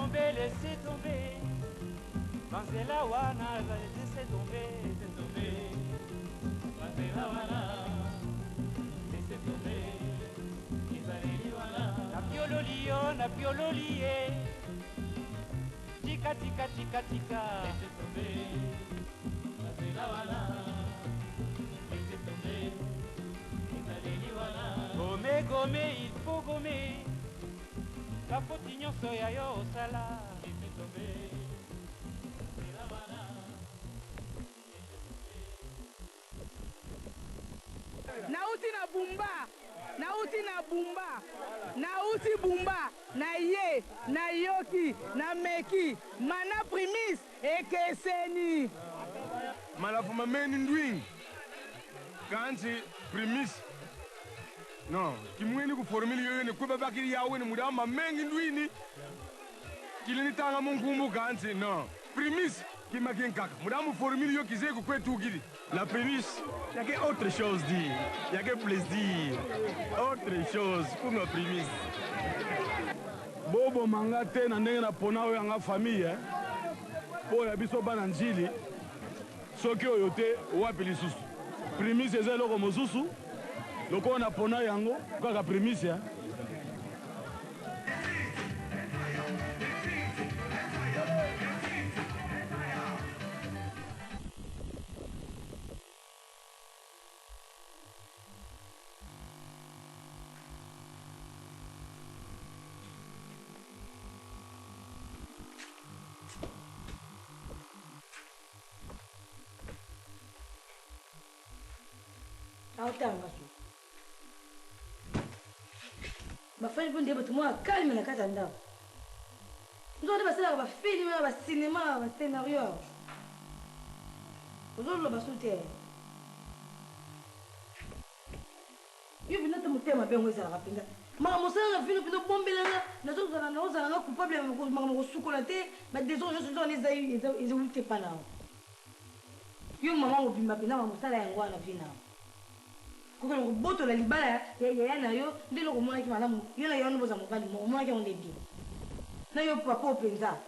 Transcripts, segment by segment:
laissez tomber. Banzela wana, laissez tomber, laissez tomber. Banzela wana, laissez tomber. Izaleli wana, na piololie. Tika tika tika tika, laissez tomber. Banzela wana, laissez tomber. Izaleli wana. Gommer, gommer, il faut gommer. La faute nyonso ya yo osala. Laissez tomber. Nauti na bumba, nauti na bumba, nauti bumba, na ye, na yoki, na meki, mana primis, ekeseni. Malafuma meni ndwing. Kansi primis. No, kimweni ku formuli yo ne kuba bakiri yawe ne mudama mengi ndwini. Kilini tanga mungumu kansi no. Primis kimakin kaka. Mudamu formuli yo kize ku kwetu gidi. La prémisse, il y a que autre chose dire. Il y a que plaisir. Autre chose pour nos prémices. Bobo mangate na ndenge na pona oyo nga famille po ya biso bana njili soki oyo te wapi lisusu primise eza eloko mosusu lokola na pona yango kaka primise Aotanga so. Bafanya bonde bato moi calme na kata ndao. Nzo ba sala ba film ba cinéma ba scénario. Ozo lo ba soute. Yo bina ta mutema bengo za rapinga. Ma mosala vino pino bombelanga na zo za na oza na coupable ma sukola te ba des gens sont les aïe ils ont pas là. Yo maman obima pina ma mosala yango na vina. Koko ngo boto la libala ya na yo ndelo ko mona ki malamu yo na yo no boza mobali mo mona ki on debi na yo papa openza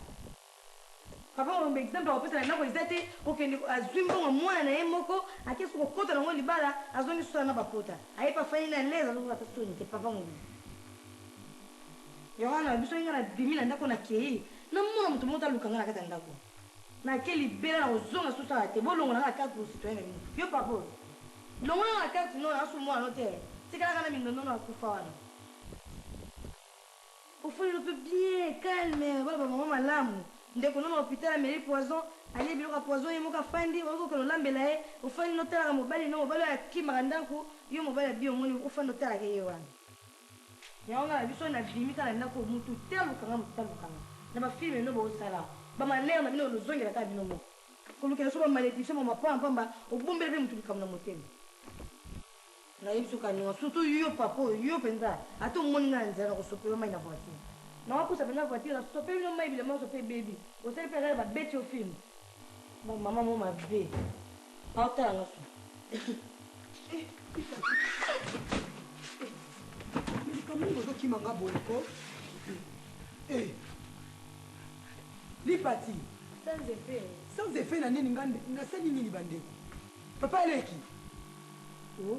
papa on exemple on pesa na ko izate okende azwimbo ngo mwana na ye moko akesu ko kota ngo libala azongi susa na bakota aipa faina leza ngo atasoni te papa ngo yo ana biso inga na bimila ndako na kei na mona mutu mota lukanga na kata ndako na keli bela na ozonga susa te bolongo na ka ko citoyen yo papa non on a carte non à moi noter c'est quand la mine non akufa wana au fond il peut bien calme baba maman malamu ndeko non hôpital mais poison aller biloko poison yemo ka fandi oko ko lambela e au fond noter ka mobali no mobali ya kimaka ndako yo mobali bio moni au fond noter ka ye wana ya ona biso na vimi kala ndako mutu telu kanga na ba film no bo sala ba malere na bino no zongela ka bino mo ko lukela so ba malédiction mo mapamba obumbele mutu likamna motema na yipso kanyo surtout yo papa yo penza ato moni na nzela ko sopelo mai na voiture na wako sa penza voiture na sopelo mai bile mo sopelo baby o sai pera ba beti o film bon maman mo ma be auta nga so kama ngo ki manga boyko li parti sans effet na nini ngande ngasani nini bande papa leki oh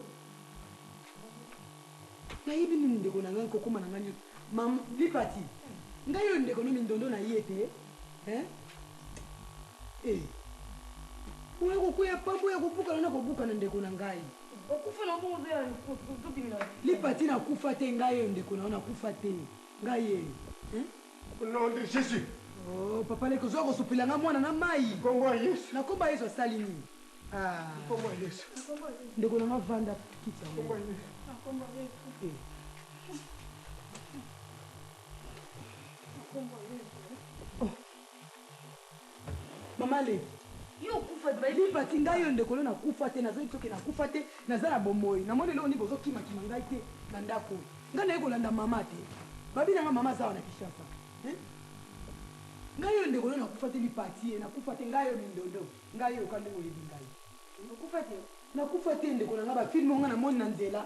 na hivi ni ndeko na ngani kokoma na ngani mam vipati ngayo ndeko no mindondo na yete wewe kuya pambo ya kubuka na kubuka na ndeko na ngai okufa na mungu ya kutubimina lipati na kufa te ngayo ndeko na kufa te ngaye Au nom de Jésus. Oh papa leko zo ko supilanga mwana na mai Kongo Yesu. na komba Yesu salini Kongo Yesu. ndeko na vanda kitsa Kongo Yesu. Mama le yo kufa ba li pati ngayo ndeko na kufa te nazo itoke na kufa te nazala bomoi na mone leo ni bozo kima ngai te na ndako ngana yeko landa mama te babi na mama sawa na Kishasa ngayo ndeko na kufa te li pati na kufa te ngayo mindondo ngayo kande ngoli bingai na kufa te ndeko na ba film ngana mone na nzela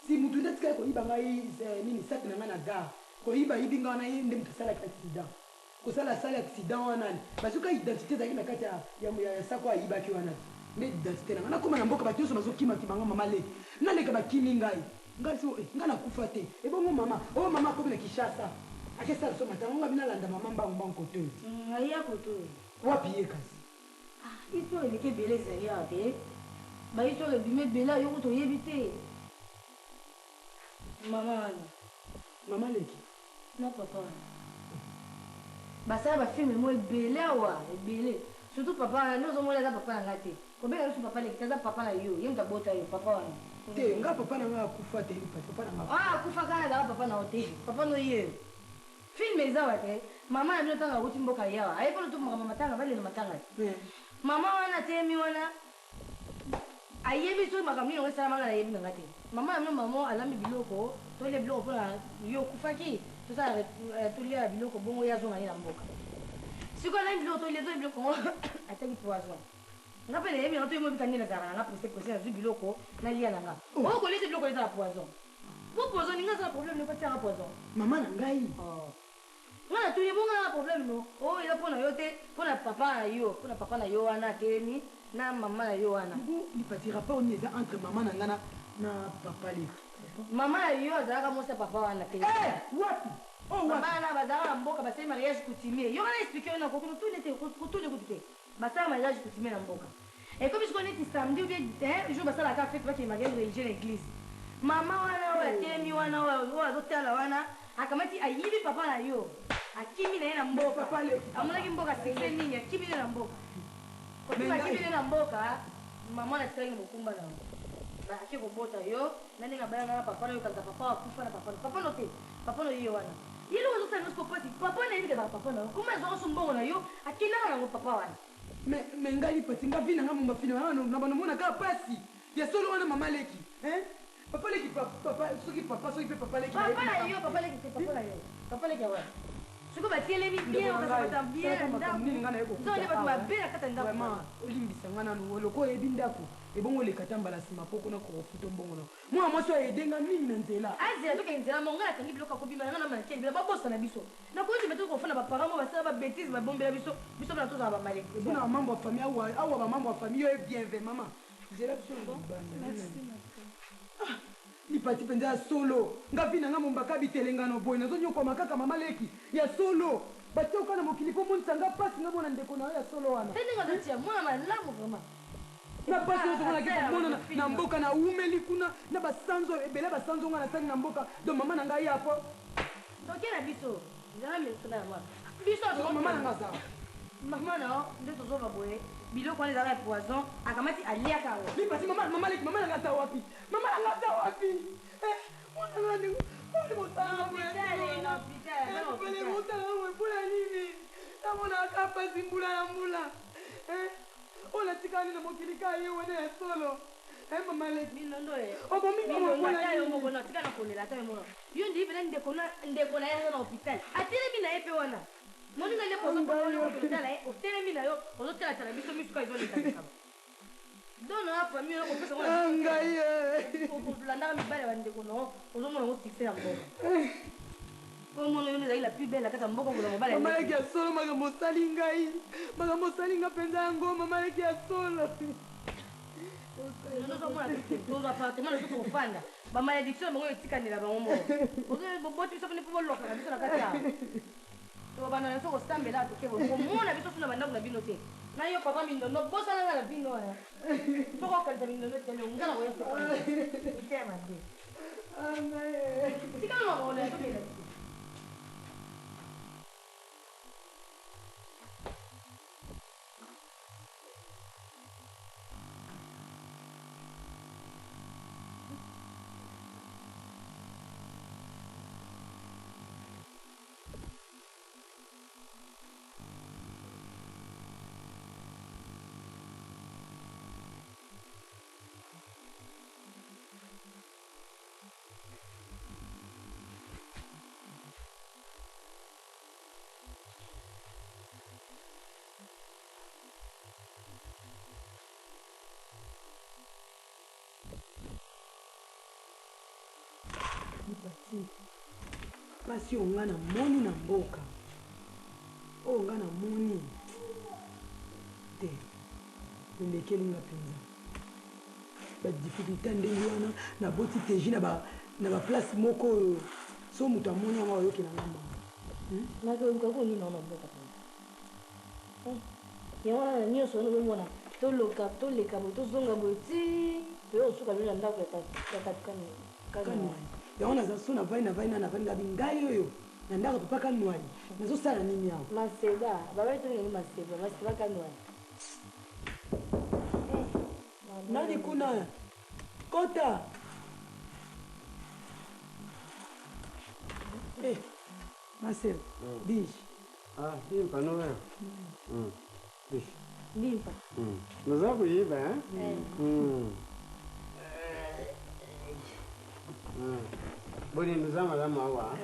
si mutu ndatika ko iba ngai nini sat na ngana ga ko iba ibinga na yende mtasala accident kosala sala accident wana bazoka identité ezalaki na kati ya sako ayibaki wana nde identité nanga nakóma na mboka bato nyonso bazokimaka mama leki naleka bakimi ngai ngai so ngai nakufa te ebongo mama oyo mama akomi na kishasa akesala so matango nga binalanda mama mbango kotoyo aya kotoyo wapi ye kasi histoire eleki ebele ezali awa te bahistoire ebima ebele ayoko toyebi te mama wana mama leki na papa wana basala bafilme mo ebele awa ebele surtout papa wana nde ozomona eza papa na nga te kobenga biso papa leki te aza papa na yo ye moto abota yo papa wana te nga papa na nga akufa te papa na nga akufa kaka azala papa na yo te papa no ye filme eza wa te mama na bino ntango akuti mboka yawa ayebona tomakambo matanga balela matanga te mama wana temi wana ayebi so makambo nini ngo esalamanga na yebi nanga te mama na bino mama alambi biloko tolia biloko mpona yo okufaki tosala tolia biloko bongo ye azonga ye na mboka sikoyo alambi biloko tolia biloko ngo ataki poison nga mpe nayebi nanga toyemo ebika nini nazalaka nanga prese nazwi biloko nalia nanga oyo kolisa biloko ezala poison po poison ninga azala problème ne patianga poison mama na ngai nga na tuli bonga na problème no oyo eza mpona yo te mpona papa na yo wana atemi na mama na yo wana lipati rapport ni eza entre mama na nga na papa leki mama na yo azalaka mosi ya papa wana te wapi mama wana bazalaka na mboka basali mariage coutumier yo kana explike yo na kokino tune te kotune kuti te basala mariage coutumier na mboka ekomi sikoyo neti samedi ou bien jour basalaka fete bakei mariage religieux na église mama wana oyo atemi wana oyo azotala wana akamati ayibi papa na yo akimi na ye na mboka amonaki mboka sekse nini akimi ne na mboka kotima akimi ne na mboka mama na tikalaki na mokumba na ake kobota yo na ndenge abayanga na papa na yo kaka papa akufa na papa no te papa no yo wana ye loko azosala nyonso kopasi papa na yebi kazaka papa na yo koma ezwaka so mbongo na yo akendaka nango papa wana me ngai lipati nga vi nanga momba fina na banomonaka pasi ya solo wana mama leki papa leki soki papa soki mpe papa leki papa na yo papa leki te papa leki awa soki batielemi bien okasabata bien ndako bato mabe na kata ndako olimbisa nga nanu loko oyebi ndako ebongo olekata mbala nsima po kuna kokofuta mbongo na mwana mwasi ayedenga mingi na nzela azela toka nzela monga nakangi biloko akobima nanga na manakeli bila babosana biso nakoki mete kofana baparent mo basala babétise babombela biso bana tozala bamaleki mpona bamambo ya famille awa bamambo ya famille oyo bienve mama nzela biso lipati mpenza ya solo nga vi nanga mombaka bitelengano boye nazonyokoma kaka mama leki ya solo batioka na mokili mpo monisa nga mpasi nga mona ndeko na yo ya solo wana ndenge ozotia mwana malamu vraiment na mpasi ozomonaki komona na mboka na umeli kuna na basanzo ebele basanzo nga nasangi na mboka don mama na ngai yapo toke na biso nzala mesona ya mwana biso mama na nga za mama na nde tozoba boye biloko wana ezalaka ya poison akamati aliaka yango lipasi mama leki mama na nga za wapi mama na nga za wapi mwana nani mpona nini namonaka pasi mbula na mbula oyo natikani na mokili ka ye wana ya solo mama leki tika na kolela ata mona yo ndi pena ndeko na ye aza na hôpital atelemi na ye mpe wana moninga nde pozohôpital ye otelemi na yo ozotelatala biso misuka ezolekakaba dono ya famille oyo kopesa kolandaka mibale ya bandeko nao ozomona ngo succès ya mboka omona yo ezali la plus belle na kati ya mboka kola mobale mamaleki ya solo makambo osali ngai makambo osali nga mpenza yango mamaleki ya solo tozomona tozwa appartement na biso tokofanda bamalédiction bango etikandela bango moko boti biso pene mpo bolokana biso na kati ya tobanda na biso kosambela tokebo komona biso suna bandako na bino te na yo papa mindondo bosananga na bino wana tokokalisa mindondo tele nga na koya ite mabe tikana makola tokela pasi onga na moni na mboka oyo nga namoni te elekelinga mpenza badifficulté ndenge wana naboti teji na baplace moko oyo so moto amoni yango ayoki na ngamba nakoninao na mboka yango wana nyonso wana omona toleka boye tozonga boye ti toyo osuka bino na ndako ya katikani yango naza so navai ngabi ngai oyo na ndako papa kanwani nazosala nini awa maseba babai tolingi maseba kanwani nani kuna kota Marcel dish limpa no wewe dish limpa naza kuiba boni naza malamu awa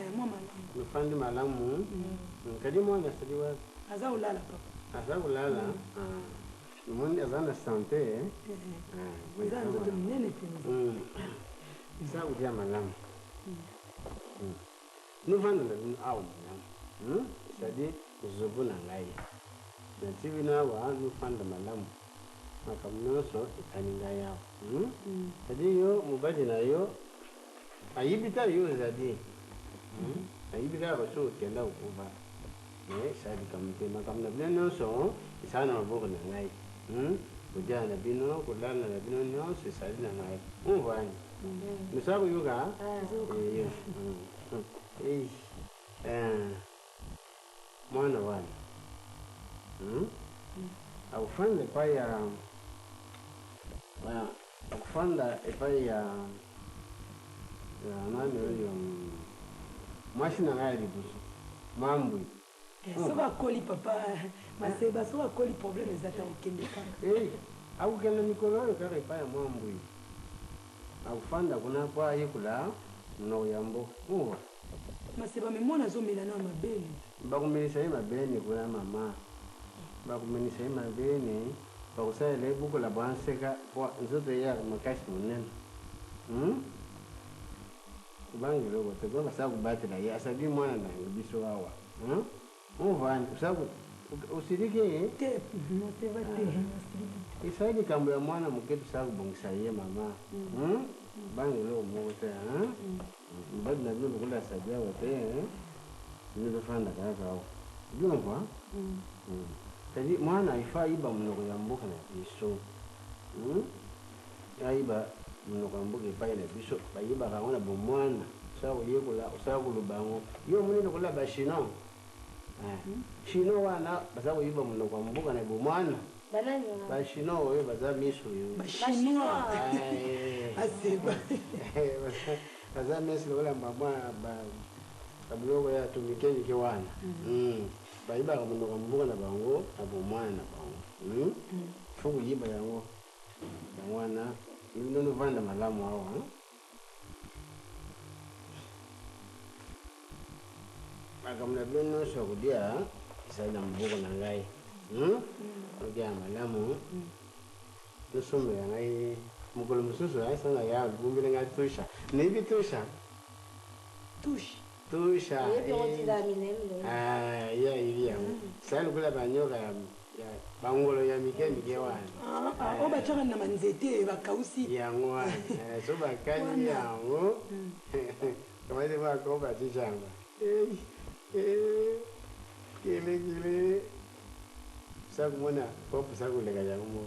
nufandi malamu kadi mwana sadi wapi aza ulala papa aza kulala Moni azana sante mzanzo nzoto minene penza isa kudia malamu nuvanda na bino awa malamu sadi uzobu na ngai na tivi nawa nufanda malamu makamunoso ikani ngai awa sadi yo mubadi na yo ayibita yo zadi ayibita baso kenda ukuba sadi kamutema kamuna bino noso isana maboko na ngai kujana bino kulala na bino nyonso isali na ngai umvani misaku yuka mwana wana akufanda epaya akufanda epaya nani oyo mwashi na ngai libuso mwambwi soka koli papa maseba soka koli problème ezata okende kaka akukenda mikolo oyo kaka epai ya mwambwi akufanda kuna kwa yekula mnoyambo uwa maseba memona azomela na mabele bakumelisa ye mabene kuna mama bakumelisa ye mabene bakusalela ebukola bwanseka nzoto ya makasi munene kubangile obo tegoba sakubatela ye asadi mwana nange biso awa umvani usaku usirike te maseba te isaidi kambo ya mwana muketu sakubongisa ye mama bangilo mote mbadi na bino kula sadia wote nilo fanda kaka awo byumva tadi mwana ifa iba mnoko ya mboka na biso aiba mnoko ya mboka ifa na biso bayiba kaona bo mwana sawo yekula usakulubango yo munene kula bashino shino wana bazawo yiba muno kwa mbuga na bomwana bashino oyo baza miso yo bashinwa aseba baza miso wala mama kabuloko ya tumikeni ke wana bayiba muno kwa mbuga na bango na bomwana bango fuku yiba yango mwana ibino no vanda malamu hawa akamna bino so kudia isaida mbuko na ngai kudia malamu tusome ya ngai mukolo mususu ya sana ya bumbile ngai tusha nibi tusha ya hivi ya sasa kula banyoka ya bangolo ya mikemike wana o bachaka na manzete bakausi yango wana so bakani yango kama ile bako bachishanga kile sakumona popo sakulega yango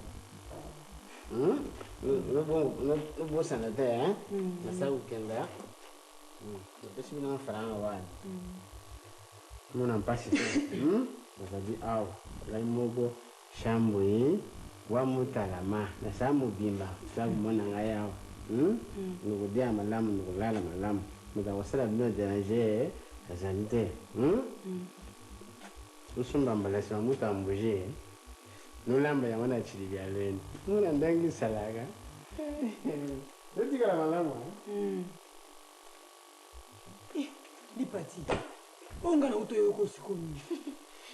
no bosa na te na sakukenda pesi bina faranga wana mona mpasi nasabi awa lai mogo shambwe wa mutalama na samu bimba sakumona ngai awa nukudia malamu nukulala malamu mutawasala bino déranger azalite usumba mbalasi wa mutu ambuje nulamba ya wana chili bya leni muna ndangi salaga notikala malamu lipati onga na uto yoko sikoni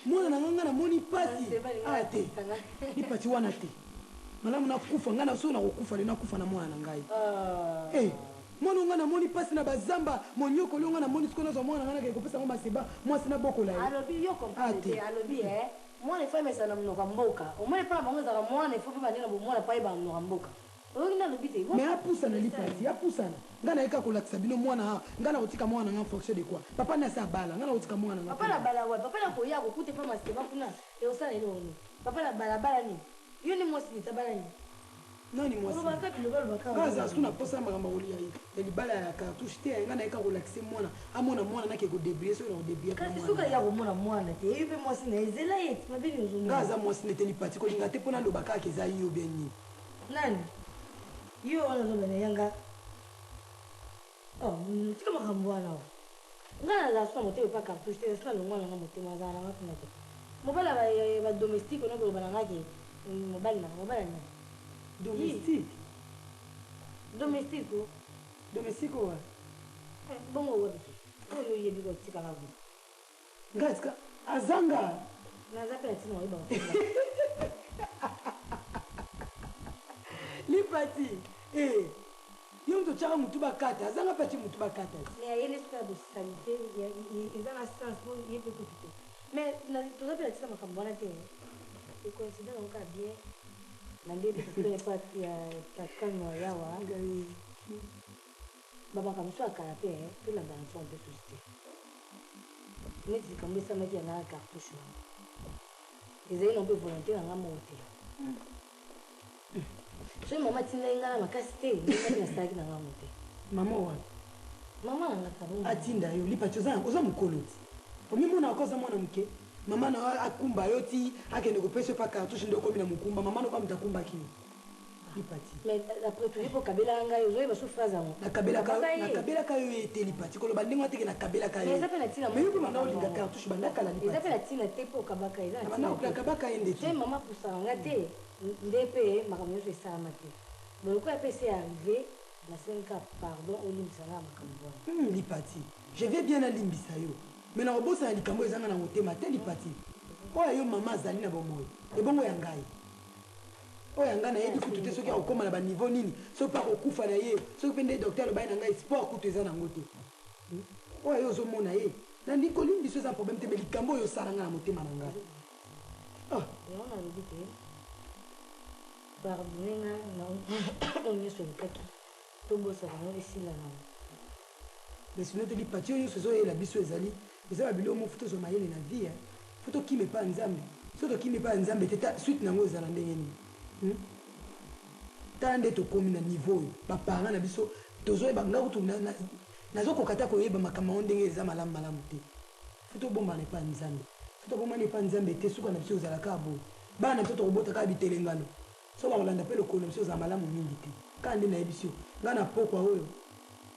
mwana na nganga na moni pasi ate lipati wana te malamu nakufa ngana so na kukufa le nakufa na mwana na ngai mwana nga namoni mpasi na bazamba monyokoli nga namoni sikoyo nazwa mwana nga nakei kopesa ngo maseba mwasi nabokola ye alobi yo comprendre te alobi mwana efo emesa na mnoka mboka omoni mpa na bango ezalaka mwana efo mpe bandena bomwana pa yeba na mnoka mboka oyoki nde alobi te mais apusana lipati apusana nga nayeka kolakisa bino mwana nga na kotika mwana nga en fonction de quoi papa nasi abala nga na kotika mwana nga papa na bala wa papa na koya kokute mpa maseba kuna eosala eloni papa na balabala nini yo ni mwasi nitabala nini nani mwasigaza suna posa makambo ya libala ya cartouche te nga nayeka kolakise mwana amona mwana nake kodebrie soki na kodebrie soka ya komona mwana te eyo mpe mwasi na ezela ye mabini ozonga nga aza mwasi nete lipati kolinga te mpona aloba kaka eza yo bien nini nani yo wana ozobana yanga tika makambo wana o nga nazala sona motema epa cartouche te sona longwa nanga motema azala nanga kuna te mobala badomestique ona koloba nangaki mobali nanga mobala nini domestique domestique domestique wa bongo wabi oyo oyebi kotikaka bo nga tika azanga naza mpe na ntina oyeba lipati yo moto otyaka motu bakata azanga mpe atie motu bakata mais ayeli soka ya bosalite eza na sens po ye mpe kutu te mais toza mpe na ntina makambo wana te ecoïncide nango kaka bien nandebi topene pa ya takano yawa bamakambo so akala mpe tolanda na ntongo mpe société neti likambo esamaki yanga cartouche wana ezali na mpe volonté nanga moko te soki mama atindaki nga na makasi te ndenge nasalaki nanga mo te mama wapi mama nanga kabongo atinda yo lipati oza mokolo ti omimona akoza mwana moke mama na akumba yo ti akende kopesa yo pa cartouche nde okomi na mokumba mama na okamita akumbaki yo lipati mais après tout po kabela ngai ozoyeba so phrase yango nakabelaka yo ete lipati koloba ndenge ateke nakabelaka yo eza mpe na ntina mais yo mpe banda olinga cartouche bandakala eza mpe na ntina te mpo okabaka eza na ntina nakabaka ye nde te mama pusaka nga te nde mpe makambo nyonso esalama te boloko mpe se arrivé nasenga pardon olimbisa nga makambo wana lipati je vais bien alimbisa yo mais nakobosana likambo ezanga na motema te lipati oyo yo mama azali na bomoi ebongo ya ngai oyo ya ngai nayebi kutu te soki akokóma na baniveau nini soki mpe akokufa na ye soki mpe nde docteur alobai na ngai sport kutu eza nango te oyo yo ozomona ye nandi kolimbiso eza problème te me likambo oyo osalanga na motema na ngai yango nalobi te pardonne nga na oyo nyonso elikaki tobosaka ngo esila nango mais sino te lipati oyo nyonso ezoyela biso ezali eza babilo mo futa ozwa mayele na vie fo tokima epa ya nzambe so tokima epa ya nzambe te suite nango ezala ndenge nini tala nde tokómi na niveau oyo baparent na biso tozoyeba nga kutu nazokoka ta koyeba makambo yango ndenge eza malamu malamu te fo tobombana epa ya nzambe fo tobombana epa ya nzambe te suka na biso ezala kaka boye bana biso tokobota kaka bitelengano so bakolanda mpe lokolo na biso ezala malamu mingi te kaka nde nayebi biso nga na pokwa oyo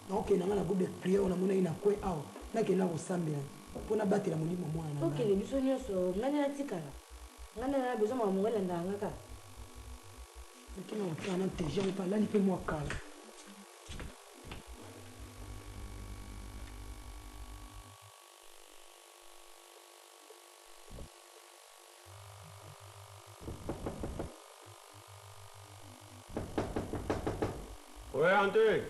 nakokende nga na groupe de priere oyo namonaki na kwe awa nakende nakosambela mpo nabatela molimo mwana na okende biso nyonso ngani natikala ngani na besoin maka mongo elandaka nga kaka nakena kotala na teja mpe alali mpe mwa kala Ouais, André.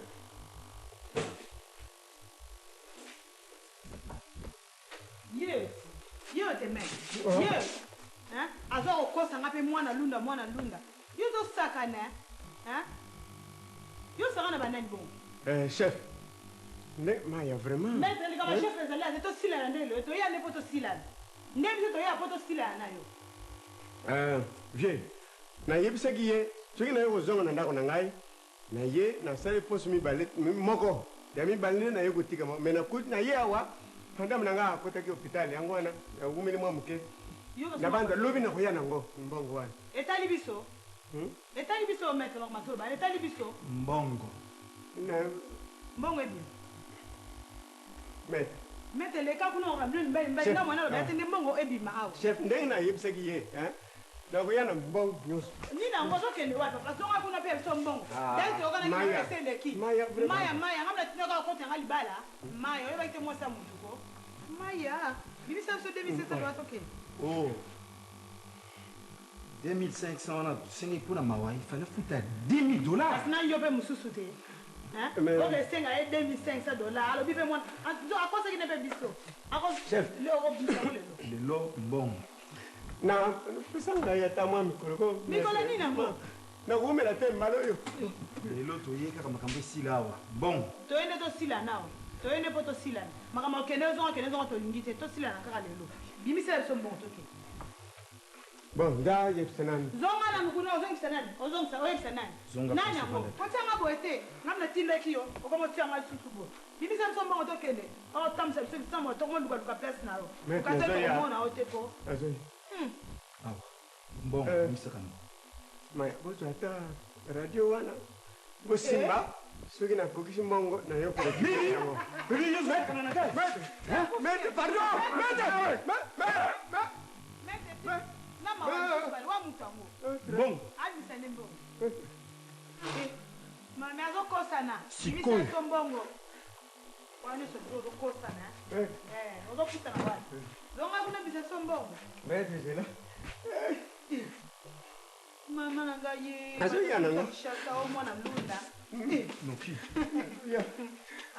Yo te me. Yo. Azo okosanga mpe mwana lunda yo tozosakana yo osakana banani bongo Chef, maya vraiment maître likambo chef ezali aze tosilana nde loyo toya nde mpo tosilana nde biso toya mpo tosilana na yo vie nayebisaki ye soki naye kozonga na ndako na ngai na ye nasali poso mibale moko ya mibale nde naye kotikama me naye awa fandame na ngai akotaki hôpital yango wana nakumeli mwa moke na banda lobi na koya nango mbongo wana etali biso maître makmatoloba etali biso mbongo mbongo ebi maître leka kuna okambalinga mwana loba ete nde mbongo ebima awa chef ndenge nayebisaki ye nakoya na mbongo nyonso nini yango ozokende wapi pasonga kuna mpe biso mbongo dante okanaki eleki maya ngamna tinaka okoti yanga libala maya oyebaki te mwasi ya motuko maya bimisa biso 2700 loa tokende 2500 wana tosengi mpona mawa ifale futa $10,000 kasi na yo mpe mosusu te okesenga ye 2500 dollars alobi mpe mwana akosaki ne mpe biso leokobisa lelo mbongo na pesa ngai ata mwa mikolo mikolo nini yango nakumela te mbala oyo lelo toye kaka makambo esila awa mbongo toyende tosilana awa toyende mpo tosilana makambo okende ozonga tolingi te tosilana kaka lelo bimisela biso mbongo tokende bon nga yebisa nani zonga na mukuna ozongisa nani oyebisa nani nani yango otianga boye te ngam natindaki yo okomotianga lisusu boye bimisa biso mbongo tokende otambisa biso bisambo tokomolukaluka place na yo okatekomona yo te po awa mbongo misakana maya bozwa ata radio wana bosimba soki nakokisi mbongo nayokola mbongo mame azokosana sikoyo mbongo wana nyonso ozokosana ozokutana wana zonga kuna bisa so mbongo mama na ngai shaka o mwana mlunda noki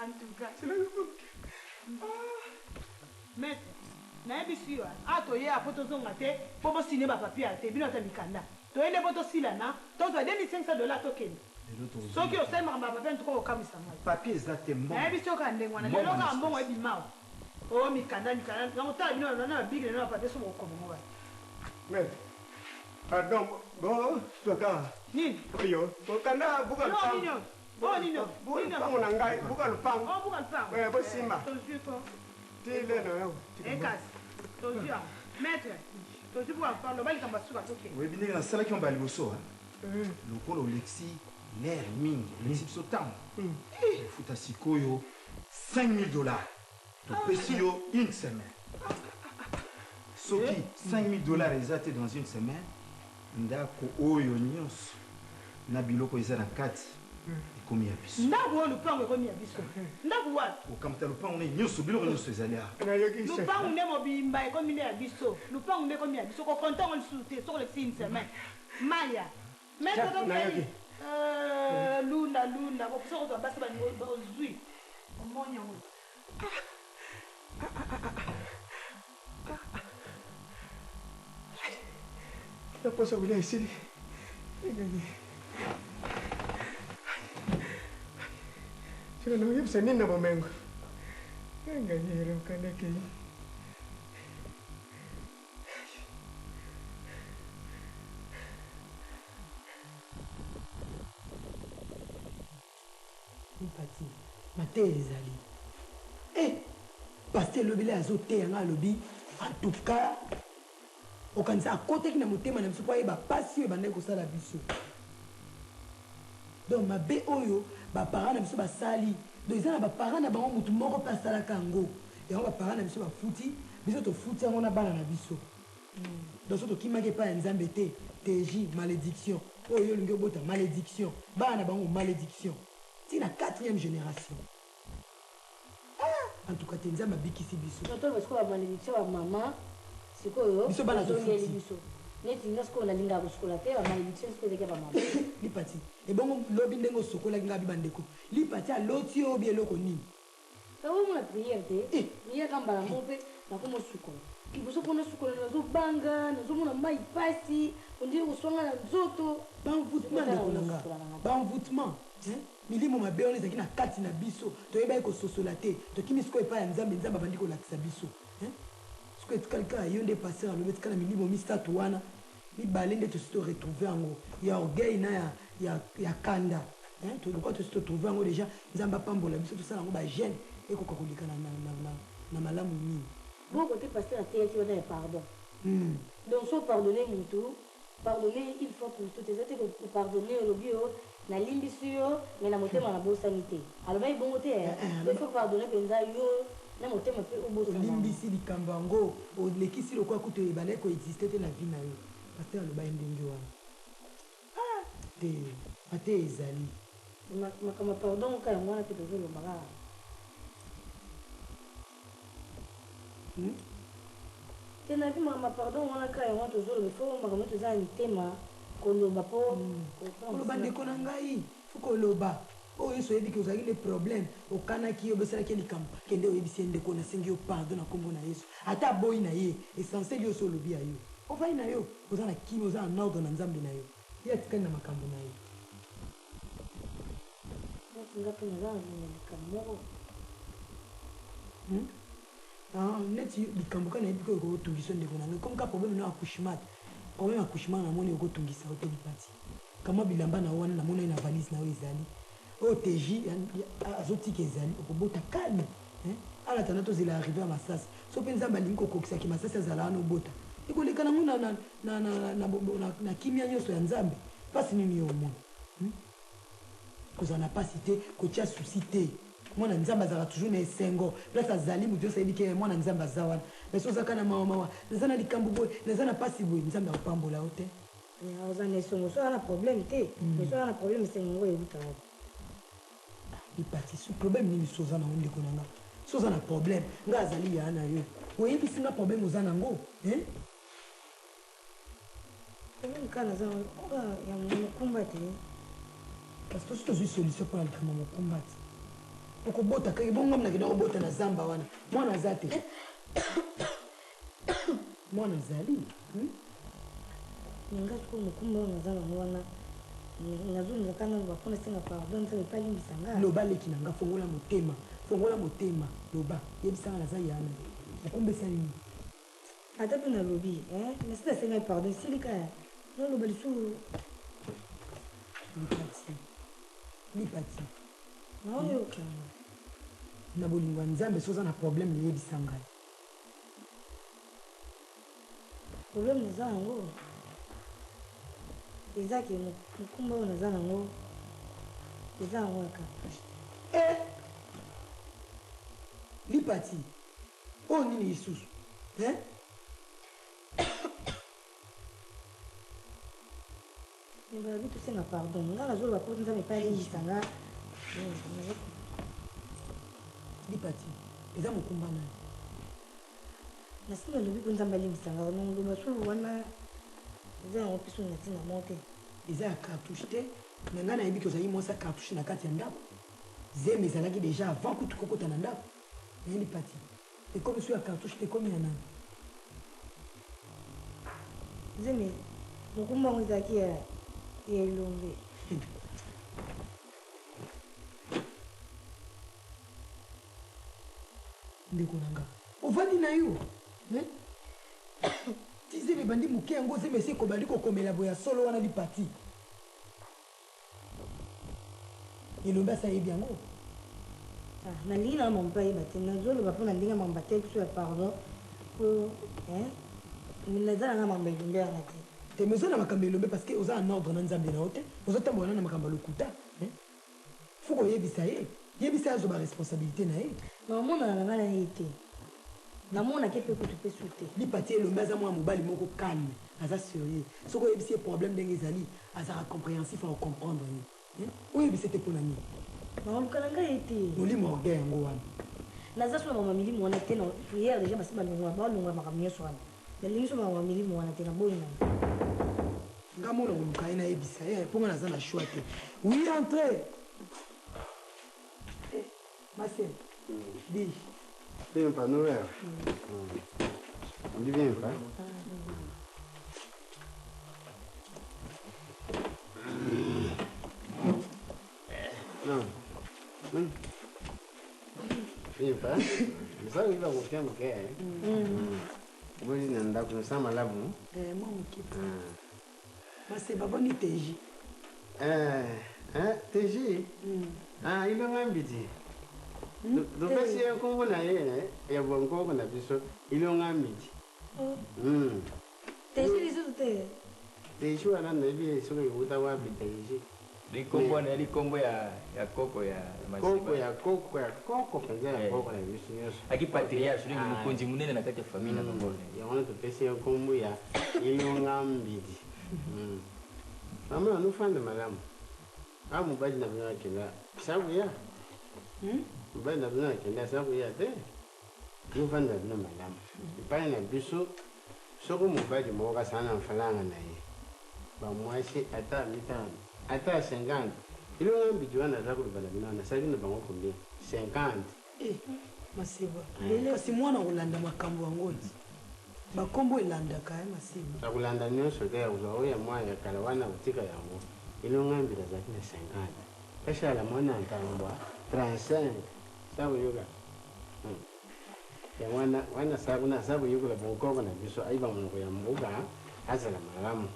antuka maître nayebisi yo atoye apo tozonga te mpo bosine bapapie te bino ata mikanda toyende mpo tosilana tozwa 2500 dollars tokende soki osali makambo ya papie ntuko okamwisa ngai papie eza te mbongo nayebisi yoka ndenge wana lelo kaka mbongo ebimao o mikanda yango tala bino na babigele na bapapie so bokomongo wana pardon bo toka nini oyo okanda buka lupango lupango na ngai buka lupango bosimba tile na yo ekasi tozwi yango maître tozwi buka lupango balikambo suka tokende oyebi ndenge nasalaki yo mbala liboso lokola olexi lere mingi olexi biso ntango efuta sikoyo 5000 dollars topesi yo une semaine soki 5000 dollars eza te dans une semaine ndako oyo nyonso na biloko eza na kati ekomi ya biso ndako oyo lupango ekomi ya biso ndako wapi okamata lupango ne nyonso biloko nyonso ezali awa lupango nde mobimba ekomi nde ya biso lupango nde ekomi ya biso kokontango lisusu te soko leki une semaine maya metotokei lunda bokusa kozwa basi bazwi omoni yango naposa kulia esili sika nakoyebisa nini na bomengo enganyere okandakei mpati mate ezali paster elobeli azoteyanga alobi antuka okanisa akoteki na motema na biso po ayeba pasi oyo ebandaki kosala biso donc mabe oyo baparent na biso basali donc eza na baparent na bango motu moko mpe asalaka yango yango baparent na biso bafuti biso tofuti yango na bana na biso donc so tokimaki epai ya nzambe te tj malédiction oyo olingi obota malédiction bana na bango malédiction ti na 4e génération en tout cas te nzambe abikisi biso totobeskola malédiction ya mama sikoyo biso bana tozongeli biso neti nga sikoyo nalingaka kosukola te bamalédiction sikoyo ezaki ya bamama lipati ebongo lobi ndenge osokolaki nga bibandeko lipati aloti oyo bi eloko nini omona priere te priere kambala ngo mpe nakomosukola liboso mpona sukola nazobanga nazomona mai pasi ondiri koswanga na nzoto banvoutement ndeko nanga banvoutement milimo mabe wana ezalaki na kati na biso toyebaki kososola te tokimi sikoyo epai ya nzambe nzambe abandi kolakisa biso sikoyo etikali kaka yo nde paster alobi etikala milimo misato wana mibale nde tosi toretrouve yango ya orgueil na ya kanda toluka tosi totrouve yango déjà nzambe apambola biso tosala yango bagene ekoka koleka na malamu mingi boko te paster ateyaki wana ya pardon donc so pardonne motu pardonner une fois pour toutes eza te kopardonne olobi yo nalimbisi yo me na motema nabosani te alobaki bongo te il faut pardonner mpenza yo na motema mpe olimbisi likambo yango olekisi lokola kutu ebandaki koexiste te na vie na yo paster alobaki ndenge wana te ate ezali makambo pardon oka yango wana mpe tozolobaka te na vi makambo pardon wana ka yango wana tozoloba fo makambo toza na mitema koloba mpo koloba ndeko na ngai fo koloba oyo so yebi ke ozalaki ne problème okanaki yo obesalaki likambo kende oyebisi ye ndeko nasengi yo pardon na nkombo na yesu ata aboyi na ye essentiel yo so olobi ya yo ofai na yo oza na kimi oza na ordre na nzambe na yo ye atikali na makambo na ye neti likambo kana yebi ke okotungisa ndeko na ngai comme ka problème na accouchement problème accouchement namoni okotungisa oteli pati kama bilamba na wana namoni na valise na yo ezali oyo teji azotika ezali okobota calme ala tana tozela arrivé ya masasi so mpe nzambe alingi kokokisaki masasi azala wana obota ekoleka nango na kimia nyonso ya nzambe mpasi nini yo omona kozala na mpasi te kotia susi te mwana nzambe azalaka toujours na esengo place azali moto nyonso ayebi ke mwana nzambe aza wana mais so ozaka na mawamawa naza na likambo boye naza na mpasi boye nzambe akopambola yo te oza na esongo so ana problème te mais so ana problème esengo ngo eyebika wapi lipati so problème nini so oza nango ndeko na nga so oza na problème nga azali yaa na yo oyebisi nga problème oza nango problème ka naza ya mokumba te parce que so tozwi solution mpona likambo mokumba te okobota kaka bongo mna kenda kobota na zamba wana mwana aza te mwana azali ninga siko mokumba oyo naza nango wana nazongaka naloba mpona senga pardon nzambe epalimbisa nga loba leki na nga fongola motema loba yebisanga naza yana mokumba esali nini ata mpe nalobi nasita sengai pardon esilika naloba lisusu lipati naoyoka na bolingo ya nzambe so oza na problème neyebisa ngai problème naza yango eza ke mokumba oyo naza nango eza yango ya cartouche lipati oyo nini lisusu balobi tosenga pardon nga nazoloba po nzambe epai alimbisa nga lipati eza mokumba nani nasi nalobi po nzambe alimbisa nga noloba solo wana eza yango mpe so na ntina mo te eza ya cartouche te me ngai nayebi ke ozali mwasi ya cartouche na kati ya ndako zeme ezalaki déjà avant kutu kokota na ndako nayebi pati ekomi so ya cartouche te ekomi ya nani zeme mokumba yango ezalaki ya elombe ndeko na nga ovandi na yo ti zeme ebandi moke yango zeme esi ekobandi kokomela boya solo wana lipati elombe asa yebi yango nalingi nanga mambo mpe ayeba te nazoloba mpo na ndenge mambo te biso ya pardon po naza nanga mambo elombe wana te te me oza na makambo elombe parce que oza en ordre na nzambe na yo te ozotambola na makambo ya lokuta fo koyebisa ye yebisa ye azoba responsabilité na ye naomonana na ngai na ye te namonaki mpe kutu mpe su te lipati elombe aza mwana mobali moko calme aza sérieux soki oyebisi ye problème ndenge ezali azalaka compréhensif aocomprendre ye oyebisi te mpo na nini naoluka na ngai ye te molimo orgueil yango wana naza so na mama milimo wana te na prière déjà basi balongola makambo nyonso wana nalingi so mama milimo wana te naboyi na nga mona koluka ye nayebisa ye mpo nga naza na choix te oui entre Marcel dis Viens pas nous voir. On dit viens pas. Non. Viens pas. Mais ça, il va vous faire moquer. Vous dites, on a comme ça, malade. Moi, mon kit. Marcel, baboni teji. Teji? Ah, il a un biti. Dopesi ya kongo na ye ya bongo na biso ilonga miti. Teji lisusu te. Teji wana na bi so ke uta wa bi teji. Likombo na likombo ya koko ya masiba. Koko penza ya koko na biso yeso. Akipatia shule ni mkonji munene na kati ya familia na ngone. Ya wana dopesi ya kongo ya ilonga miti. Mama anufanda malamu. Amu baji na bina kila. Sabu ya. Mobali na bino akende aza koya te yovanda bino malamu epai na biso soki mobali moko kasala na mfalanga na ye bamwasi ata mitano ata 50 Ilo ngambi juana za kulibala binana sasa ni bango combien 50 masiba kasi mwana kulanda makambo wangoti bakombo elandaka ya masiba akulanda nyonso te yakuzoya mwaya kala wana utika yango ilo ngambi za kina 50 kasha la mwana ntambwa 35 sabu yoga ya wana sabu na sabu yoga bongoko na biso aiba mungu ya mbuga azala malamu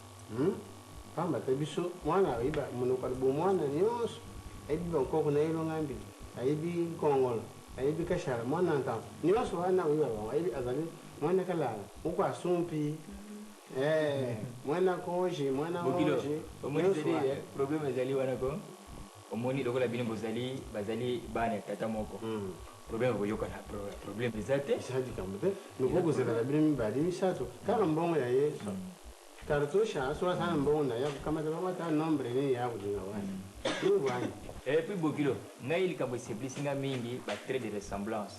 pamba te biso mwana aiba mungu kalibu mwana nyonso aibi bongoko na ilo ngambi aibi kongolo aibi kasha mwana ntambwa nyonso wana aiba aibi azali mwana kala uko asumpi mwana koji mwana hoji omoni zeli problème ezali wana ko omoni lokola bino bazali bana tata moko problème boyoka na problème ezate isadi kamute nuko zela bino mibali misato kala mbongo ya yesu kartosha so sana mbongo na yako kama baba ta nombre ni yako dinga wani wani puis bokilo ngai likambo simplisinga mingi ba trait de ressemblance.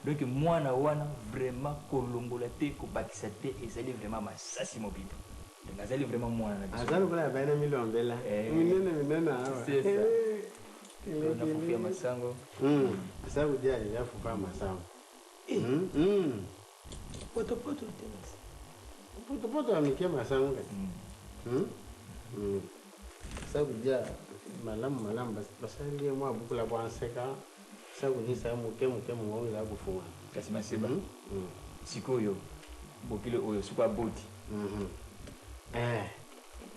Donc moi na wana vraiment kolongola te kobakisa te ezali vraiment masasi mobile. Donc azali vraiment moi na biso. Azali kula bana milombela. Minene awa. C'est ça. On a fufia masango. Sabu dia ya fupa masango. Poto te. Poto amikia masango. Sabu dia malam basali mwa bukula bwanseka. Sabu ni sa muke mwangu za kufunga. Kasi masiba. Sikoyo. Bokilo oyo super boti.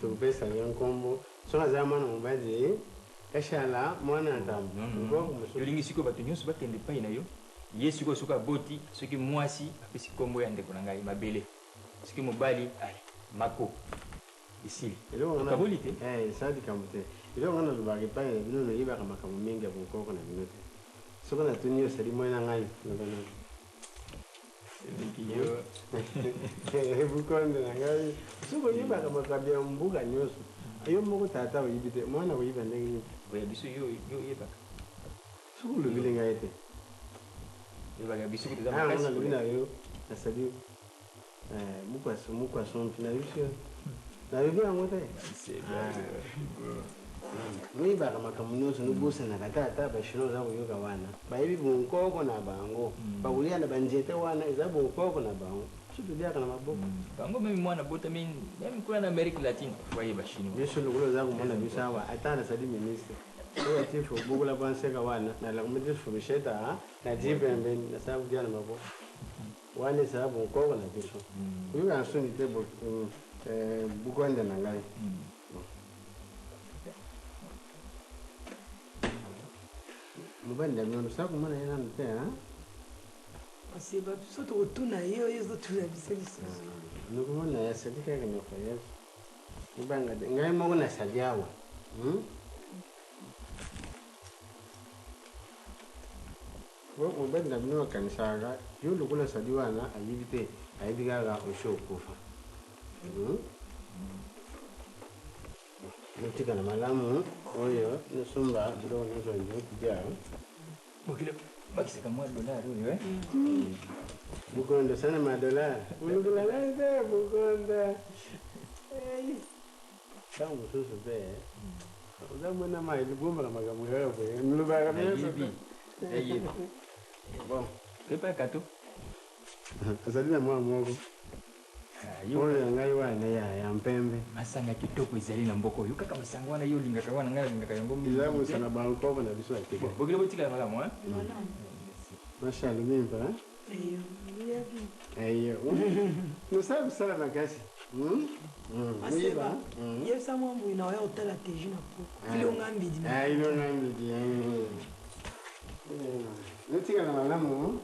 Tukupesa yankombo. Songa zamana mbaje. Kashala mwana ntamu. Yolingi siko batu nyonso bakende pai na yo. Ye siko suka boti, soki mwasi apesi kombo ya ndeko na ngai mabele. Soki mobali ai mako. Ici. Kaboli te. Sadi kamute. Ilo ngana lubaki pai na bino no yiba kama kama mingi abukoko na bino te. Soko na tunio sari mwana ngai ngana. Yo. Bukonde na ngai. Soko yiba kama kabia mbuga nyoso. Ayo moko tata uyibite mwana uyiba ndenge. Boya biso yo yiba. Soko lubile ngai te. Yiba ga biso kuta makasi. Ah, lubina yo. Asadi. Mukwa sompi na biso. Na bibi angote. Mwiba kama kamunoso nubusa na katata bashino za kuyoka wana. Baibi bunkoko na bango. Bagulia na banjete wana za bunkoko na bango. Sutu dia kana maboko. Bango mimi mwana bota mimi kula na America Latin kwa hiyo bashino. Yesu lugulo za kumona bisawa atana sadi minister. Kwa tifu bugula banseka wana na la kumete fubisheta na jibembe na sababu dia na maboko. Wane sababu bunkoko na biso. Kuyoka nsuni tebo bukonde na ngai. Mubanda miono saku mwana yana mpea asiba soto utuna hiyo hizo tunabisema nukuona ya sadika ya nyoka yesu mubanga ngai moko na sadiawa wo mubanda miono kanisa yulu kula sadiwana ayibite ayibigaga osho kufa Nutika na malamu oyo nusumba biro nuzo ndio kujaa. Bokile bakisa kama dolari oyo Bukonda sana madolari. Dolari za bukonda. Tangu susu be. Uzamu na mai libumba na magamu yao be. Mlubaga bibi. Bon, kepa kato. Azalina mwa mwogo. Oyo ngai wana ya mpembe masanga kitoko ezali na mboko yo kaka masanga wana yo lingaka wana ngai lingaka yango mizamu sana banko na biso akike bokile botika malamu mashallah mimba ayo nusabu sana makasi Asiba yesa mwambu inaoya utala teji na poko ilo ngambidi na ilo ngambidi nutika na malamu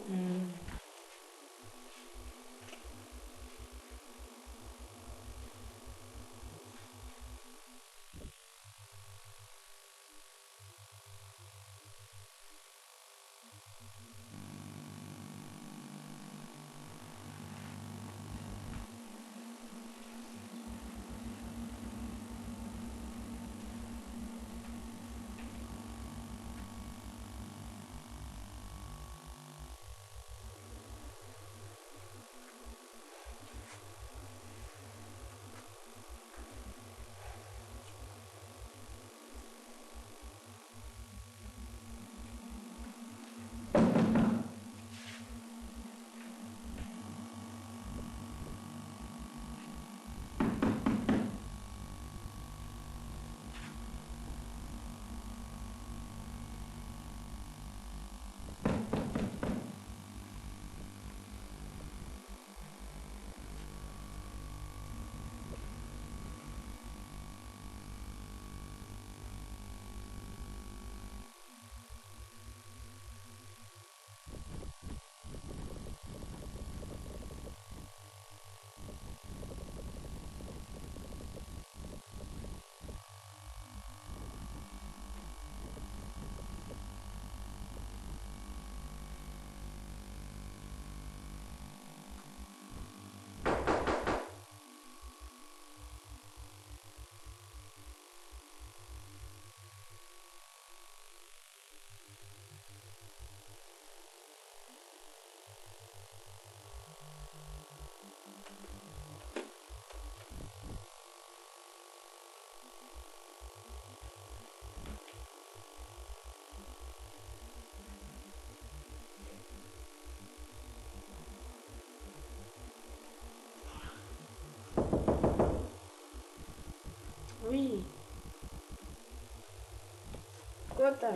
Bota.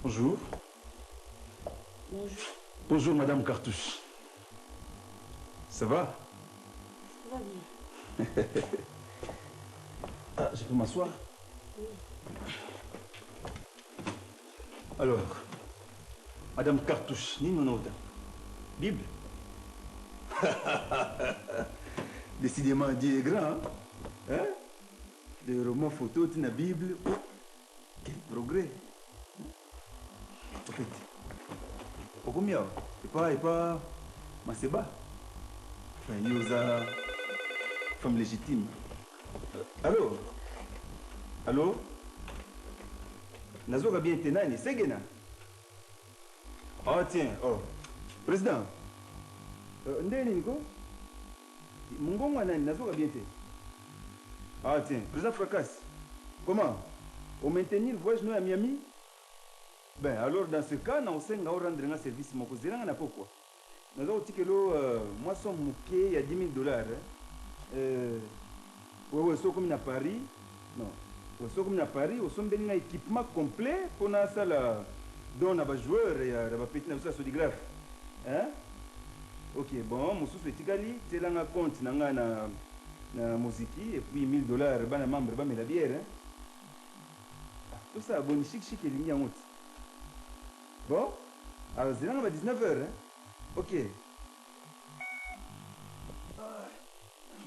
Bonjour. Bonjour. Bonjour, Madame Cartouche. Ça va? Ça va bien. Ah, je peux m'asseoir? Oui. Alors, Madame Cartouche, ni non Bible? Décidément, Dieu est grand. Hein? Des romans photos dans la Bible. Oh, quel progrès. En fait, au combien? Et pas, Maseba. Enfin, Yosa, femme légitime. Allô? Allô? Nazoka bien tenani, Segena. Oh tiens, oh. Président. Ndeni niko? Mungongo nani, Nazoka bien te. Ah tiens, président Fracas. Comment? Au maintenir le voyage nous à Miami? Ben alors dans ce cas, nous allons rendre un service. Mon cousin n'a pas quoi. Nous avons dit que moi son mouquet il y a $10,000. Ouais, c'est comme à Paris. Non. C'est comme à Paris, on a un équipement complet pour la salle dont on a des joueurs et des petits sodigraphes. Hein? Ok, bon, je suis Tigali, c'est un compte dans la musique et puis $1,000, les membres de la bière. Tout ça, bon, chic et ligne en haut. Bon, alors c'est là, on va 19h. Hein? Ok.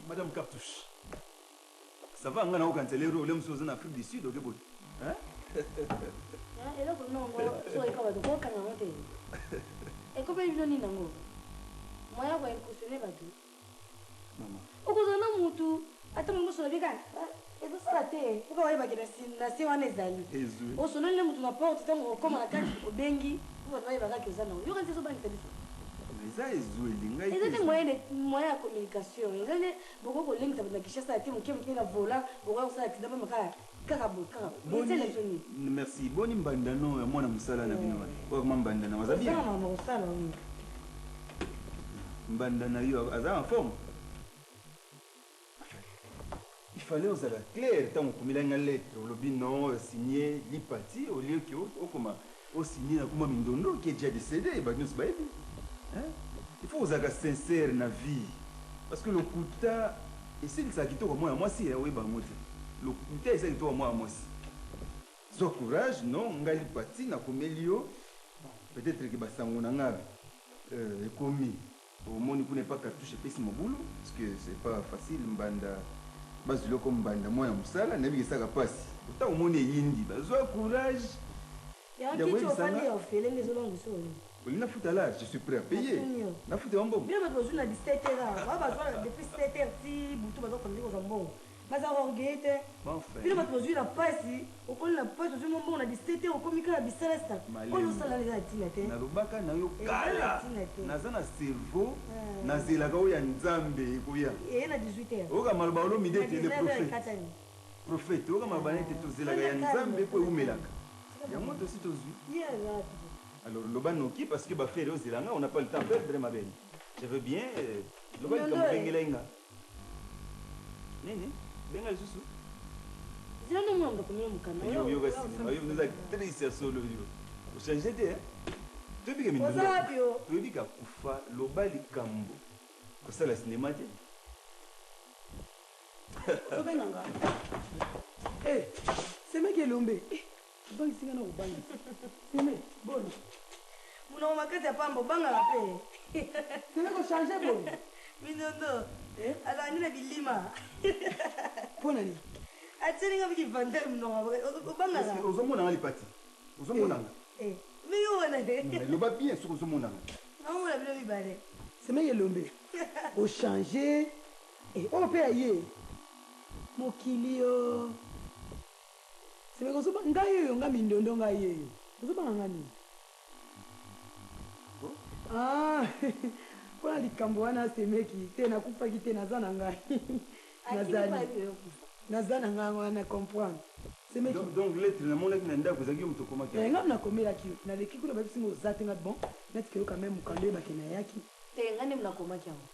Madame Cartouche. Ça va, on a quand les rôles en Afrique du Sud, ok, bon. Hein? Et là, non, moi, je suis pas de quoi quand on et comment ils viennent dans moi? Moi, je vais cautionner tout. Maman. Au bout d'un moment, attends, moi, je suis là. Et tout ça, la terre. Pourquoi il va y avoir des nations? Au sonal, nous avons porte, comme à la carte au Bengi, vous avez la carte. Il y aura des autres banques. Mais ça est joué, il y a des moyens de communication. Il y a beaucoup de lignes qui cherchent à dire qu'il y a un volant, pour avoir ça accident, merci. Bon, mbandano, moi, je suis là. Mbandana, vous avez bien. Mbandana, vous avez en forme. Il fallait aux la clair, tant qu'on met une lettre, le binon signé, l'hypathie, au lieu que au signé comme Mindondo qui est déjà décédé, il faut être sincère dans la vie. Parce que le kuta, et c'est ça qui est moi, si, oui, le kuta, c'est ça qui est moi, si. Sois courage, non, on a l'hypathie, on a comme Elio, peut-être que on a commis. Au moins, on n'est pas cartouche et pèse mon boulot, parce que c'est pas facile, mbanda. Bazilo comme banda moi musala na biki saka pasi uta umone yindi bazwa courage ya kitu ofali ofele ngezolo ngusoni olina futa là je suis prêt à payer na futa mbongo bien ba bazuna 17h ba bazwa depuis 7h ti butu bazo kondi ko zambongo baza orgete bien ba bazuna pasi okoli na pasi zo mbongo na 17h okomika na bisalesta kolo sala les atinate na lobaka na yo kala nazana cerveau nazela ka oya nzambe koya et na 18h oka maloba olo midete le prophète oka maloba nete tozela ka ya nzambe ko umelaka ya moto aussi tozui alors loba noki parce que ba frère ozelanga on n'a pas le temps de perdre ma belle je veux bien loba comme bengelenga nini benga susu zina no mwanga kumira mukana yo kasi ayo nous actrice ya solo yo o changer de tobika mindondo tobika kufa loba likambo kosala cinéma te obenanga seme kelombe bangi singa na kubangi seme bono muna makati ya pambo banga la pe seme ko changer bono mindondo azangi na bilima pona ni atini nga biki vandel mnonga banga la ozomona nga lipati ozomona nga Miyo wana de. Loba bien sur ozomona nga non la bilo bibale seme kelombe o changer o pe aye mokilio seme ko soba ngai yo nga mindondo ngai yo soba ngani pona likambo wana semeki te nakufaki te naza na ngai naza na ngai wana comprendre semeki donc lettre namonaki na ndako ezalaki yo moto okomaki nga nakomelaki naleki kuna babisinga oza te nga bon nati keyo quand même mokando oyebake nayaki te nga nde munakomaki yango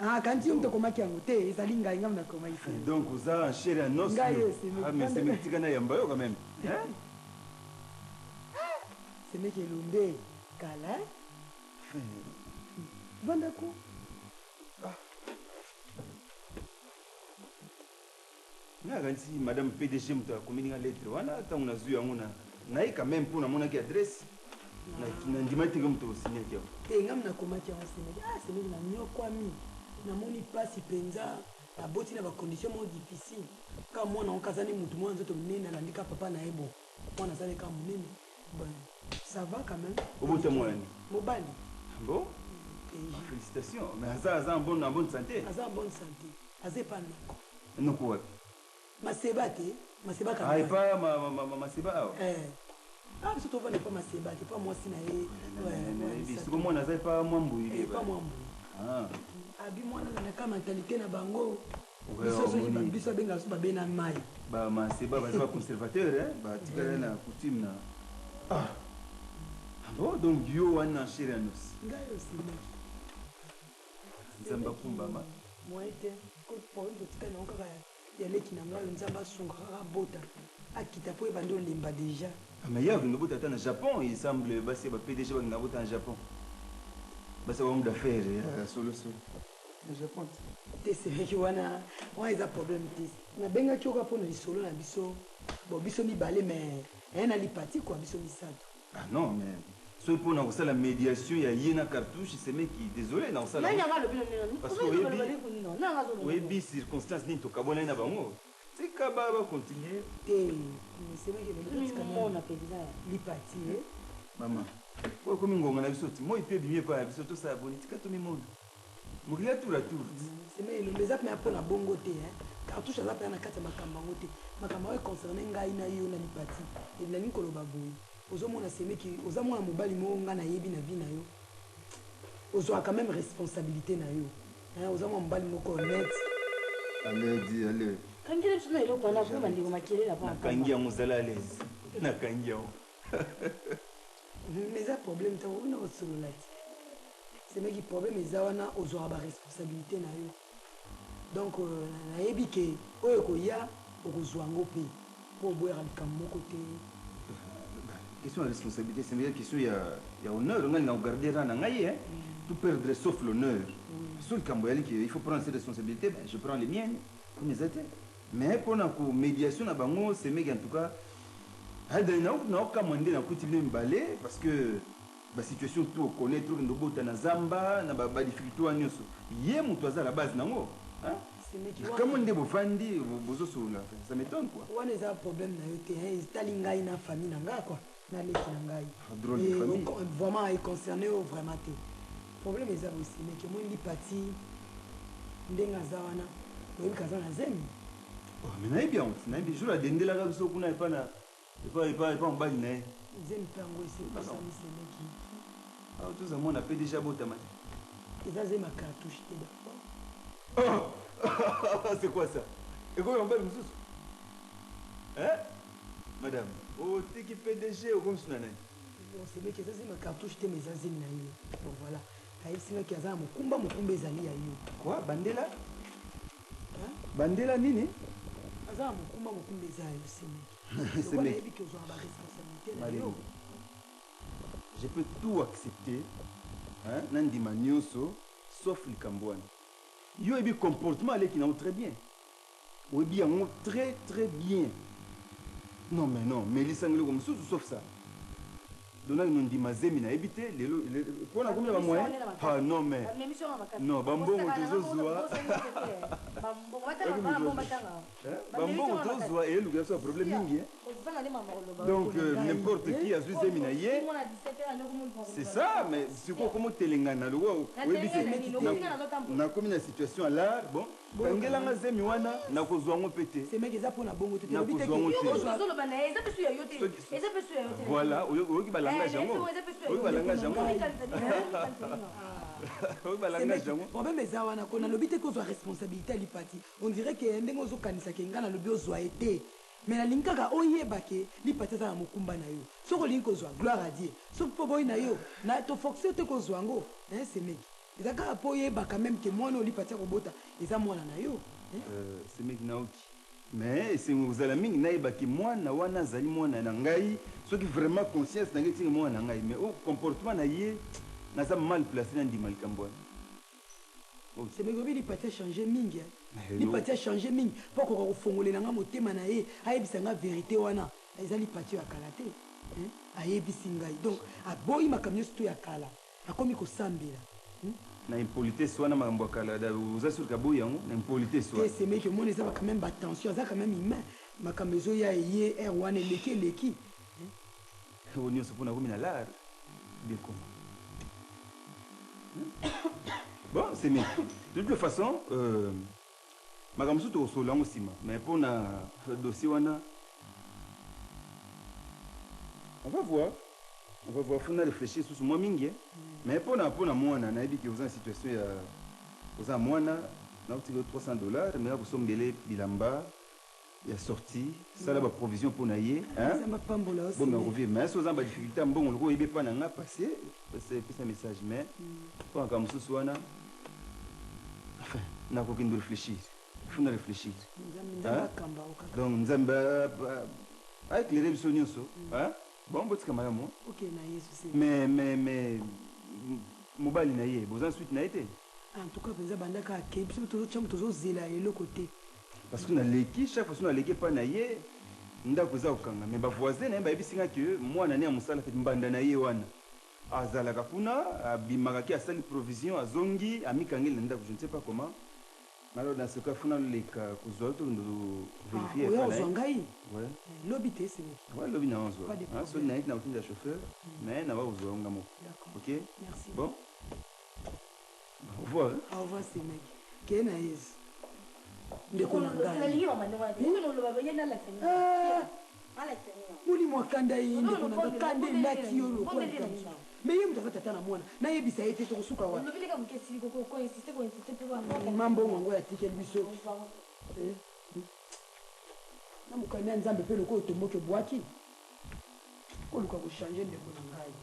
Ah, quand tu me commandes qui a goûté, ça linga ingam na comment il fait. Donc vous avez un chéri un os. Ah mais c'est mes petits gars yambayo quand même. Hein? C'est mec qui l'ondé. Kala. Bandako. Si madame PDG mta komini lettre wana ata unazuia ngona na quand même pour na mona ki adresse na ndima te comme to signer ki te ngam na komaki en Sénégal ah c'est na nyokwami na moni pasi penza la boti na ba condition mo difficile ka mwana onkazani mutu mwana nzoto mnene alandika papa na ebo mwana zale ka munene bon ça va quand même obote mwani mobali bon félicitations mais aza en bonne santé aza en bonne santé aze pas non quoi maseba te maseba ka ah pas maseba ah surtout on n'est pas maseba te pas moi si na ye ouais c'est comme moi na pas mwambu il pas mwambu ah abi mwana na ka mentalité na bango biso benga so babena mai ba maseba ba conservateur hein ba tikala na coutume na ah bon donc yo wana chéri anos ngayo sima nzamba kumbama moi te ko po ndo tikala na kaka ya leki na ngayo nzamba sunga kaka bota akita po ebando lemba déjà mais ya vino bota na Japon il semble basi ba PDG ba ngabota en Japon basi homme d'affaires solo le Japon te c'est vrai que wana eza problème te na benga kyoka po na lisolo na biso bo biso mibale mais na lipati quoi biso misato ah non mais so pour na la médiation ya yena cartouche c'est mec qui désolé na osala parce que oui circonstance ni to kabona na bango c'est kaba ba continuer te c'est vrai que le petit on a pédisa lipati maman kwa komi ngonga na biso ti moi pe bien pa biso to sa boni tika to mi monde mokila tout la tour c'est mais le mes appels pour na bongo te hein cartouche za pa na kati makambango te makambango concerné ngai na yo na lipati et na nikolo baboyi ozomona semeki ozamona mobali mo nga na yebi na vie na yo ozo quand même responsabilité na yo hein ozamona mobali moko honnête allez kangi le tuna ile kwa na kwa ndiko makelela pa kangi ya muzala à l'aise na kangi ya mais ça problème ta on a solo là c'est meki problème ezawana ozo ba responsabilité na yo donc na yebi ke oyo ko ya okozwango pe pour boire likambo côté question de responsabilité c'est une question il y a honneur on a gardé là hein tout perdre sauf l'honneur sur le camboyali il faut prendre ses responsabilités ben je prends les miennes comme les étaient mais pour la médiation na bango c'est mec en tout cas hada na kamande na kutile mbale parce que ba situation tout connaît tout ndo bota na zamba na ba difficulté wa nyoso ye mutu aza la base nango hein comment on dit bofandi bozo sula ça m'étonne quoi on a un problème na yote hein talinga ina famille nanga quoi na leki nangai drôle de famille vraiment est concerné vraiment te problème est aussi mais que moi li parti ndenga zawana oui kazana zemi oh mais bien jour la dendela ka biso kuna epa na epa mbali na zemi pango c'est pas ça mais c'est meki ah tout ça moi on a fait déjà bota mati ça c'est ma cartouche te c'est quoi ça et quoi on va nous hein madame oh t'es qui PDG ou comme ça nani bon c'est meki ça c'est ma cartouche te mais ça zemi na yo bon voilà ayisinga ki aza mokumba ezali ya yo quoi bandela bandela nini aza mokumba eza yo semeki nayebi ke ozwaka baresponsabilité na yo je peux tout accepter na ndima nyonso sauf likambo wana yo ebi comportement aleki nango très bien oyebi yango très très bien non mais lisangeli ko mosusu sauf ça dona ino ndima zemi nayebi te lelo mpona komia bamoyen ah non mais non bambongo tozozwa bambongo tozwa eyeluka so problème mingi donc n'importe qui azwi zemi na ye c'est ça mais sikoyo komotelengana lokwa oyebi te nakomi na situation ala bon kangelanga zemi wana nakozwa ngo pe te nakozwa ngo te voilà oyoki balangage yango oyoki balangage yango oyoki balangage yango problème eza wana ko nalobi te kozwa responsabilité alipati on dirait ke ndenge ozokanisaka nga nalobi ozwa ye te mais nalingi kaka oyeba ke lipati aza na mokumba na yo soki olingi kozwa gloire a dieu soki mpo boyi na yo na tofonctionne te kozwa yango semeki eza kaka mpo oyeba quand même ke mwana olipati ya kobota eza mwana na yo c'est meki naoki mais esengo kozala mingi nayebaki mwana wana azali mwana na ngai soki vraiment conscience na ngai etingi mwana na ngai mais o comportement na ye naza mal placé na ndima likambo wana semeki obi lipati achange mingi lipati achange mingi mpo akoka kofongolela nga motema na ye ayebisa nga vérité wana eza lipati oyo ya kala te ayebisi ngai donc aboyi makambo nyonso to ya kala akomi kosambela na impolitesse wana makambo ya kala oza sur kaboyi yango na impolitesse wana semeki omona eza quand même batension aza quand même humain makambo ezoya eye r wana eleki oyo nyonso mpona komi na lar bekoma bon c'est bien de toute façon makambo mosusu tokosola yango nsima mais mpona dossier wana on va voir fona réfléchir susu mwa mingi mais mpona mwana nayebi ke oza na situation ya oza mwana nakotika $300 mais akosombele bilamba ya sorti sala baprovision mpona ye bon akovie mais so oza na badifficulté ya mbongo loko oyebi epa na nga passé epesa message mais mpo makambo mosusu wana enfin nakokende réfléchir fona réfléchir donc nzambe aéclaire biso nyonso bon botika malamu mais mobali na ye boza suite na ye te en tout cas mpenza bandaka akei biso tozocambo tozozela eloko te parce que naleki chaque fois so naleki epa na ye ndako eza kokanga mais bavoisin na ye bayebisinga ke mwana ne ya mosala fete mbanda na ye wana azalaka kuna abimakaki asali provision azongi amikangeli na ndako je ne sais pas comment alors dans ce cas funa loleka kozwa to vérifier oyo ozwa ngai ouais lobi te semeki ouais lobi na ozwa soli na yeki na kotinda chauffeur mais na bakozwa nga moko ok merci bon au revoir au revoir semeki kee na yesu ndeko na ngai molimo akanda ye ndeko na ngai kanda elaki yo lokola mais ye moto afatata na mwana nayebisa ye te tokosuka wa mambongo yango yatikeli biso na mokani ya nzambe mpe lokola otomboki obwaki koluka kochange ndeko na ngai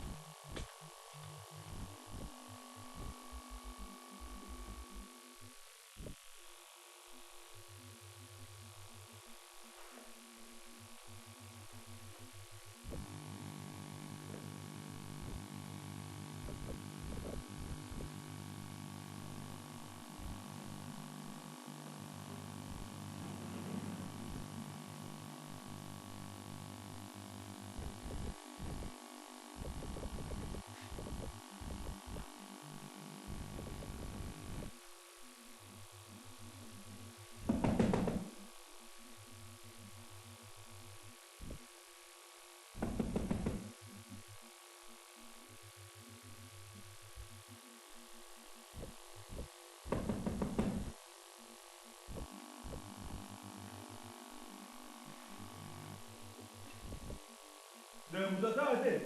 mtoto wote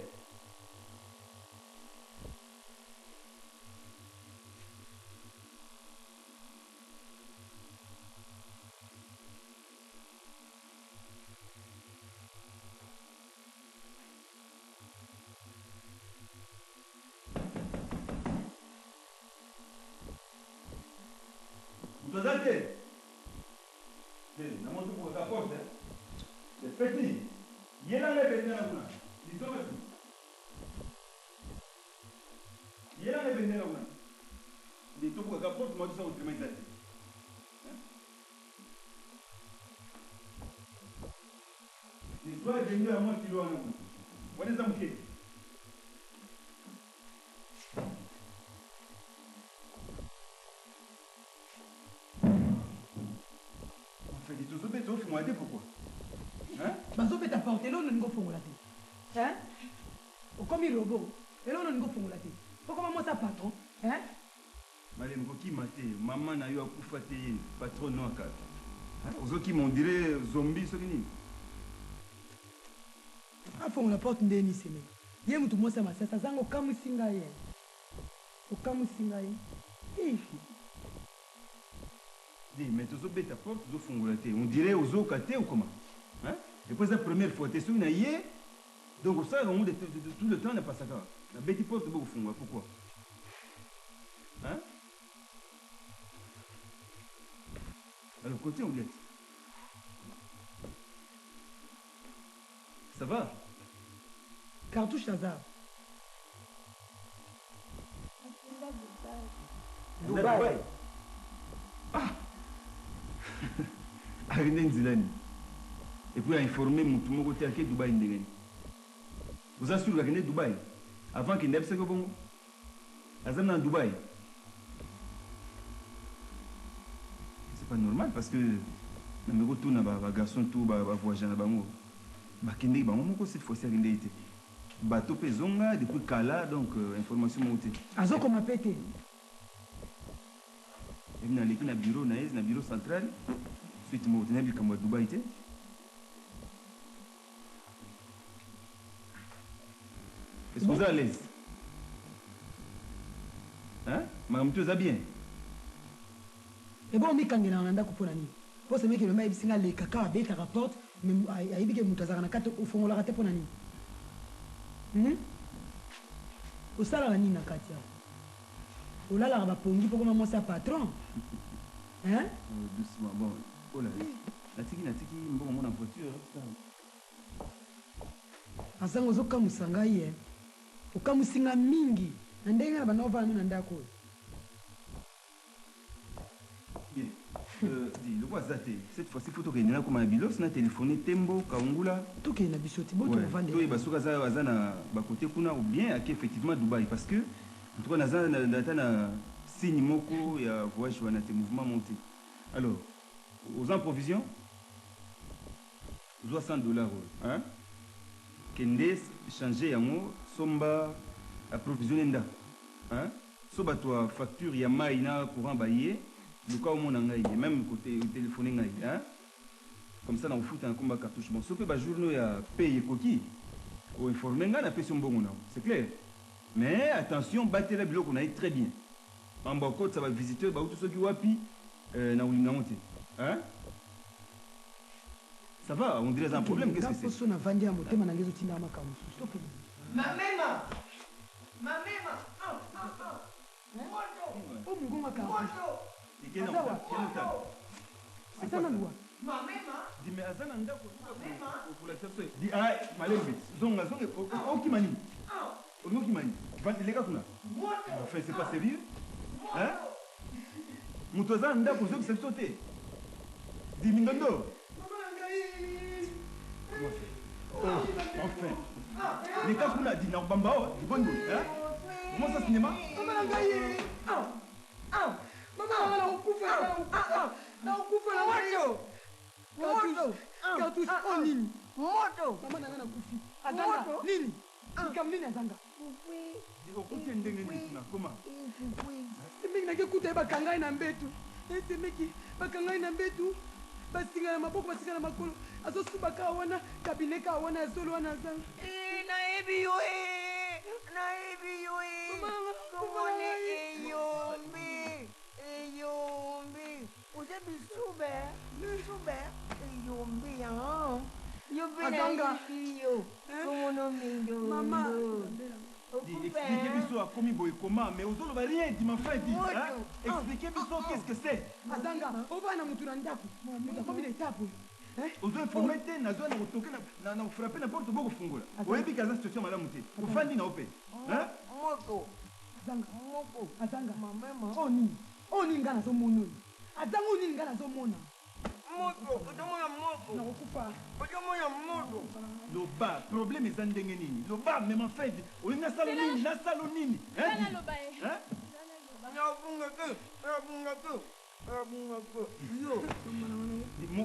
mtoto na moto kwa kapote petit yela le bendana kuna litobati yela le bendana kuna litobuka kapote moto sa utrementa l'histoire de nous à moi kilo wana wanaweza mketi pourquoi bazobeta porte elo olingi ofongola te okomi robo elo olingi ofongola te okoma mosa patron malemi kokima te mama na yo akufa te ye patron no akata ozokima ondire zombi soki nini afongola porte ndeni semeni ye mutu mosa masasa azanga okamwisi ngai ye okamwisi ngai mais tozobeta porte tozofungola te on dirait ozoka te ou comment depuis la première fois tu es sur naïe donc ça tout le temps n'a pas ça la bête porte beaucoup fungola pourquoi Hein? Alors, côté Oulette. Ça va? Cartouche Lazare. Dubaï. Ah! Arine Nzilani. Et puis informer mon tout le monde que Dubaï ndengeni. Vous assurez que Dubaï avant qu'il n'ait pas bon. Azam dans Dubaï. C'est pas normal parce que même retour na ba garçon tout ba voyage na bango. Ba kende ba mo ko cette fois-ci rinde été. Bateau pezonga depuis Kala donc information monté. Azo comme pété. Et na l'équipe na bureau central. Suite mo tenir bi comme Dubaï té. Est-ce que vous êtes à l'aise? Hein? Madame, tu vas bien? Et bon, on kangela nanda kupona ni. Pour ce mec le mec singa le kaka beta rapporte mais aibi ke mutazaka na kate ufongola kate pona ni. Osala na nini na kati ya? Olala ba pongi poko mama sa patron. Hein? Doucement. Bon, oh là. Natiki mbongo mona voiture. Asango zoka musanga ye. Okamusinga mingi. Na ndenge na banova na ndako. Bien. Dis, le quoi zate? Cette fois-ci faut que na comme bilos na téléphoner Tembo Kaungula. Tout que na bisoti bo to vendre. Oui, basuka za na ba côté kuna ou bien à effectivement Dubaï parce que en tout cas na signe moko ya voyage wana te mouvement monté. Alors, aux en provision $100 hein? Kende changer yango somba approvisionner nda hein? So ba toi facture ya maina courant baye le cas au mon ngai même côté téléphoner ngai hein? Comme ça on fout un combat cartouche bon so pe ba journée ya payer coquille ou informer nga na peso mbongo na c'est clair mais attention battre le bloc on a très bien en bas côté ça va visiter ba tout ceux qui wapi na ulinga monter hein? Ça va, on dirait un problème, qu'est-ce que c'est? Ça va, on dirait un problème. Mamema! Oh, mon gars, c'est quoi? Mamema! Dis, mais Azana Nda, pour la personne. Dis, ah, Malembe, Zonga, Okimani. Okimani. Les gars, enfin, c'est pas sérieux? Hein? Moutouazan Nda, pour ceux qui s'est sauté. Dis, Mingondo. Enfin. Les gars, on a dit, non, Bambao, du bon goût. Hein? Comment ça, cinéma? basinga na maboko basinga na makolo azosubaka wana kabineka wana azolo wana zanga nayebi yo komone eyombi uze bisube eyombi yo komono mindo mama expliquez-moi comment boy comment mais aux autres va rien dit ma frère dit hein expliquez-moi qu'est-ce que c'est azanga obana mutu na ndako mutu comme il tape aux autres faut mettre na zone au toquer na frapper n'importe quoi fungola oyebi kaza situation malamu te ofandi na ope hein moko azanga mama oni ngana zo mona azanga oni ngana zo mona moto otomona moto nakufa otomona moto loba problème eza ndenge nini loba même en fait olinga salo nini hein hein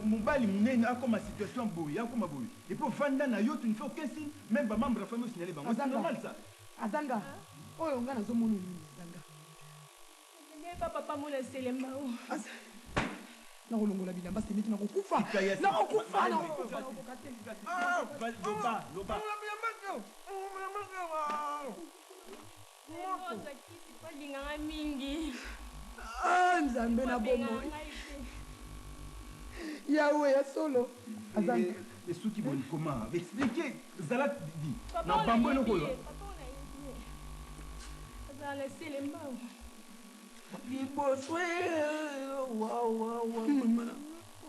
mobali munene akoma situation boye akoma boye et puis ofanda na yo tu ne fais aucun signe même bamembre ya famille osignale bango c'est normal ça azanga oyo ngana zo mona nini azanga papa mona selemba nakolongola bilamba semeti nakokufa balinganga mingi nzambe na bomo yawe ya solo azanga esuki boni koma expliquer zala di na bango eloko oyo azala selemba liboso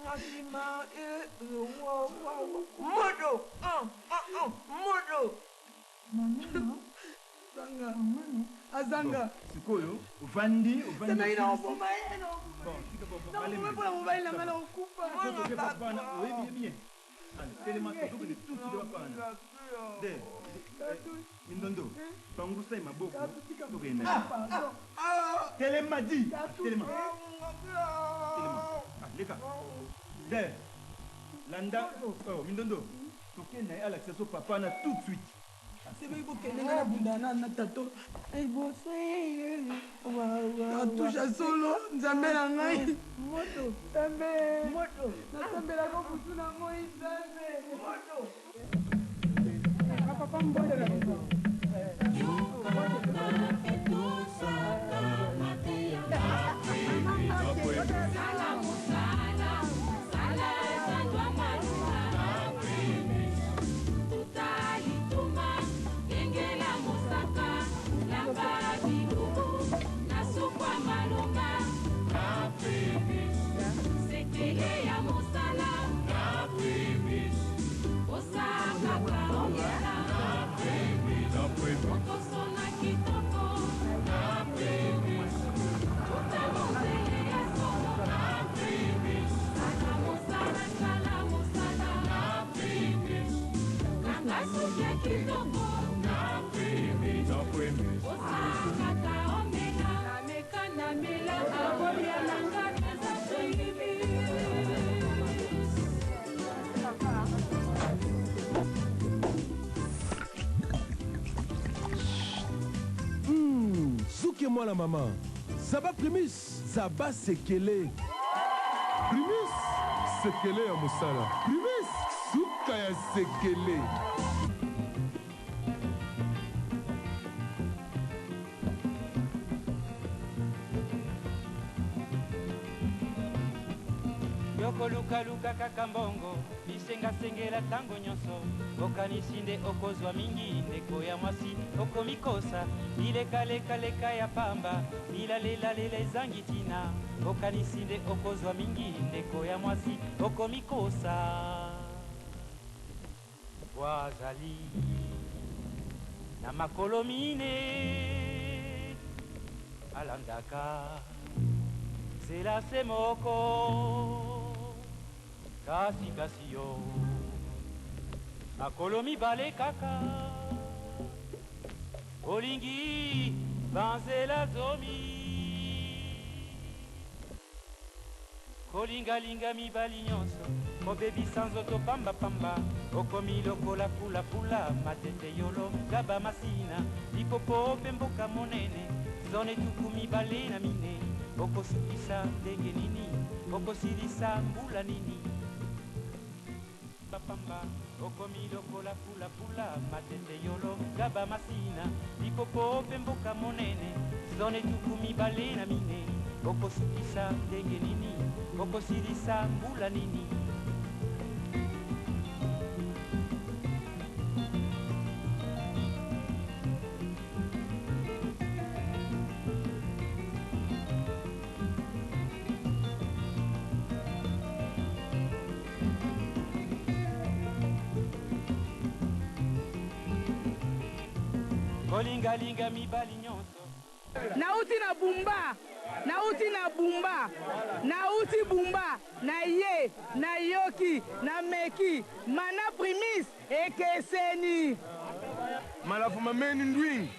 ngasima moto moto Zanga. Azanga. Sikoyo, uvandi. Tena ina oboma yeno. Na umepona mobile na ngala ukupa. Oui, bien. Tellement tout de tout de bapana. De. Mindondo. Pangusa imaboko. Tokenda. Telema di. Telema. Leka. De. Landa. Oh, Mindondo. Tokenda à l'accès au papa na tout de suite. C'est vrai que les gars bundana na tato. Ay bosse. Wa touche à solo, nzambe na ngai. Moto. Nzambe. Moto. Nzambe la ko kutuna moi nzambe. Moto. Papa mboya la biso. Souki-moi la maman. Ça va Primus? Ça va sekele. Primus? Sekele ya musala. Primus? Souka ya sekele. Yokolukaluka kaka mbongo bisengasengela ntango nyonso okanisi nde okozwa mingi ndeko ya mwasi okomikosa bilekalekaleka ya pamba bilalelalela ezangi ntina okanisi nde okozwa mingi ndeko ya mwasi okomikosa wazali na makolo mine alandaka nzela se moko kasi yo makolo mibale kaka olingi banzela zomi kolingalinga mibali nyonso kobebisa nzoto pambapamba okomi lokola pulapula matete yolo gaba masina lipopo mpe mboka monene zone tuku mibale na mine okosukisa ndenge nini okosilisa mbula nini pamba okomi lokola pulapula matete yolo gaba masina lipopo mpe mboka monene zone tuku mibale na mine okosukisa ndenge nini okosilisa mbula nini kolingalinga mibali nyonso nauti na bumba nauti bumba na ye na yoki na meki mana Primus ekeseni malafu mameni ndwingi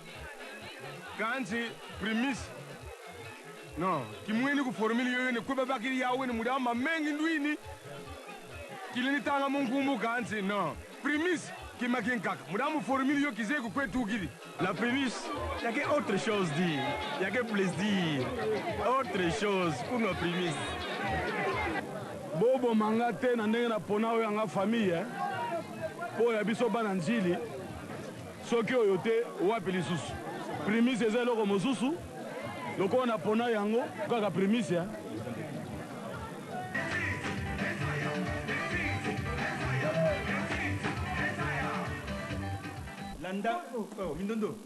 kanzi Primus no kimweni kuformili yoyone kweba bakiri yawe ni muda mamengi ndwini kilini tanga mungumu kanzi no Primus kimakinkaka muda mu formili yo kizeku kwetu ukili La Primus, il n'y a qu'autre chose dire. Il n'y a que plaisir. Autre chose pour nos Primus. Bobo manga te na ndenge na pona oyo yanga famille po ya biso bana njili soki oyo te wapi lisusu Primus eza eloko mosusu lokola na pona yango kaka Primus ya Landa. Oh, Mindondo.